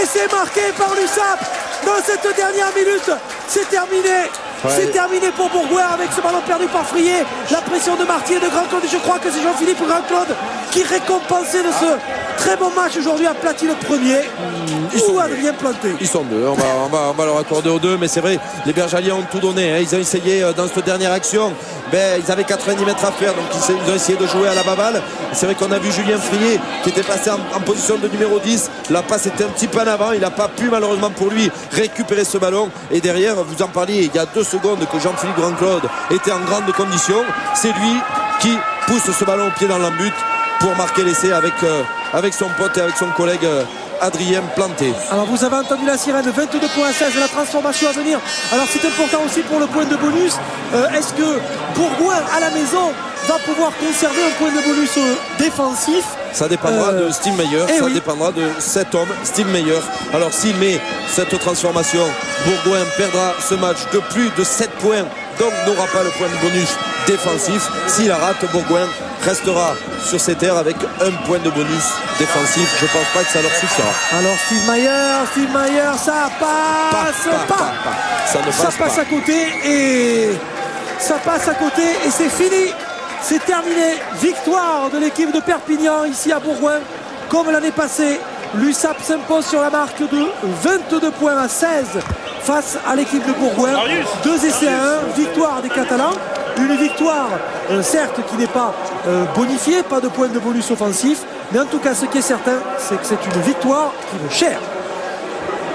Et c'est marqué par l'USAP dans cette dernière minute. C'est terminé. Ouais. C'est terminé pour Bourgoin avec ce ballon perdu par Frier. La pression de Marty et de Grand-Claude. Je crois que c'est Jean-Philippe Grand-Claude qui récompensait de ce très bon match aujourd'hui à Platy le premier. Ou Adrien Planté. Ils sont deux. On va leur accorder aux deux. Mais c'est vrai, les Bergaliens ont tout donné. Ils ont essayé dans cette dernière action. Ils avaient 90 mètres à faire. Donc ils ont essayé de jouer à la baballe. C'est vrai qu'on a vu Julien Frier qui était passé en position de numéro 10. La passe était un petit peu en avant. Il n'a pas pu malheureusement pour lui récupérer ce ballon. Et derrière, vous en parliez, il y a 2 secondes que Jean-Philippe Grand-Claude était en grande condition. C'est lui qui pousse ce ballon au pied dans l'embut pour marquer l'essai avec son pote et avec son collègue Adrien Planté. Alors vous avez entendu la sirène, 22 points à 16, la transformation à venir. Alors c'est important aussi pour le point de bonus. Est-ce que Bourgoin à la maison va pouvoir conserver un point de bonus défensif? Ça dépendra de Steve Meyer, dépendra de cet homme, Steve Meyer. Alors s'il met cette transformation, Bourgoin perdra ce match de plus de 7 points, donc n'aura pas le point de bonus défensif. S'il la rate, Bourgoin restera sur ses terres avec un point de bonus défensif. Je pense pas que ça leur suffira. Alors Steve Meyer, ça passe pas. Ça passe à côté et c'est fini. C'est terminé. Victoire de l'équipe de Perpignan ici à Bourgoin. Comme l'année passée, l'USAP s'impose sur la marque de 22 points à 16 face à l'équipe de Bourgoin. 2 essais à 1. Victoire des Catalans. Une victoire, certes, qui n'est pas bonifiée, pas de points de bonus offensif, mais en tout cas, ce qui est certain, c'est que c'est une victoire qui vaut cher.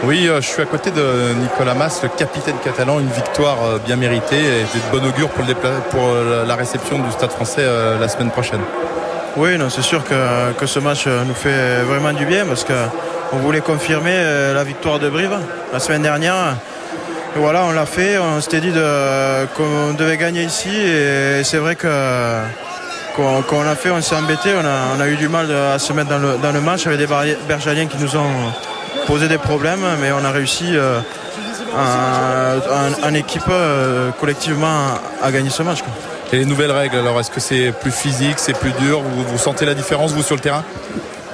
Oui, je suis à côté de Nicolas Mas, le capitaine catalan. Une victoire bien méritée et de bon augure pour la réception du Stade Français la semaine prochaine. Oui, non, c'est sûr que ce match nous fait vraiment du bien parce qu'on voulait confirmer la victoire de Brive la semaine dernière. Et voilà, on l'a fait. On s'était dit qu'on devait gagner ici et c'est vrai qu'on l'a fait, on s'est embêté. On a eu du mal à se mettre dans le match avec des Bergaliens qui nous ont posé des problèmes, mais on a réussi en équipe collectivement à gagner ce match. Et les nouvelles règles, alors est-ce que c'est plus physique, c'est plus dur, vous sentez la différence vous sur le terrain?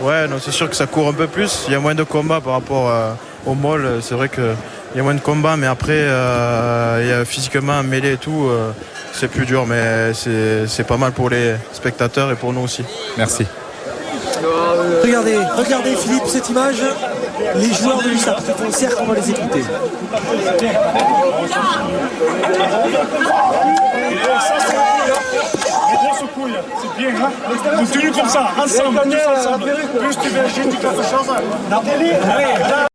Ouais, non, c'est sûr que ça court un peu plus, il y a moins de combats par rapport au mall, c'est vrai qu'il y a moins de combats, mais après il y a physiquement mêlé et tout, c'est plus dur, mais c'est pas mal pour les spectateurs et pour nous aussi. Merci. Regardez Philippe cette image, les joueurs de l'USAP qui font cercle, on va les écouter. C'est bien, hein? Continue comme ça, ensemble, tous ensemble. Plus tu veux agiter quelque chose, Nathalie, allez.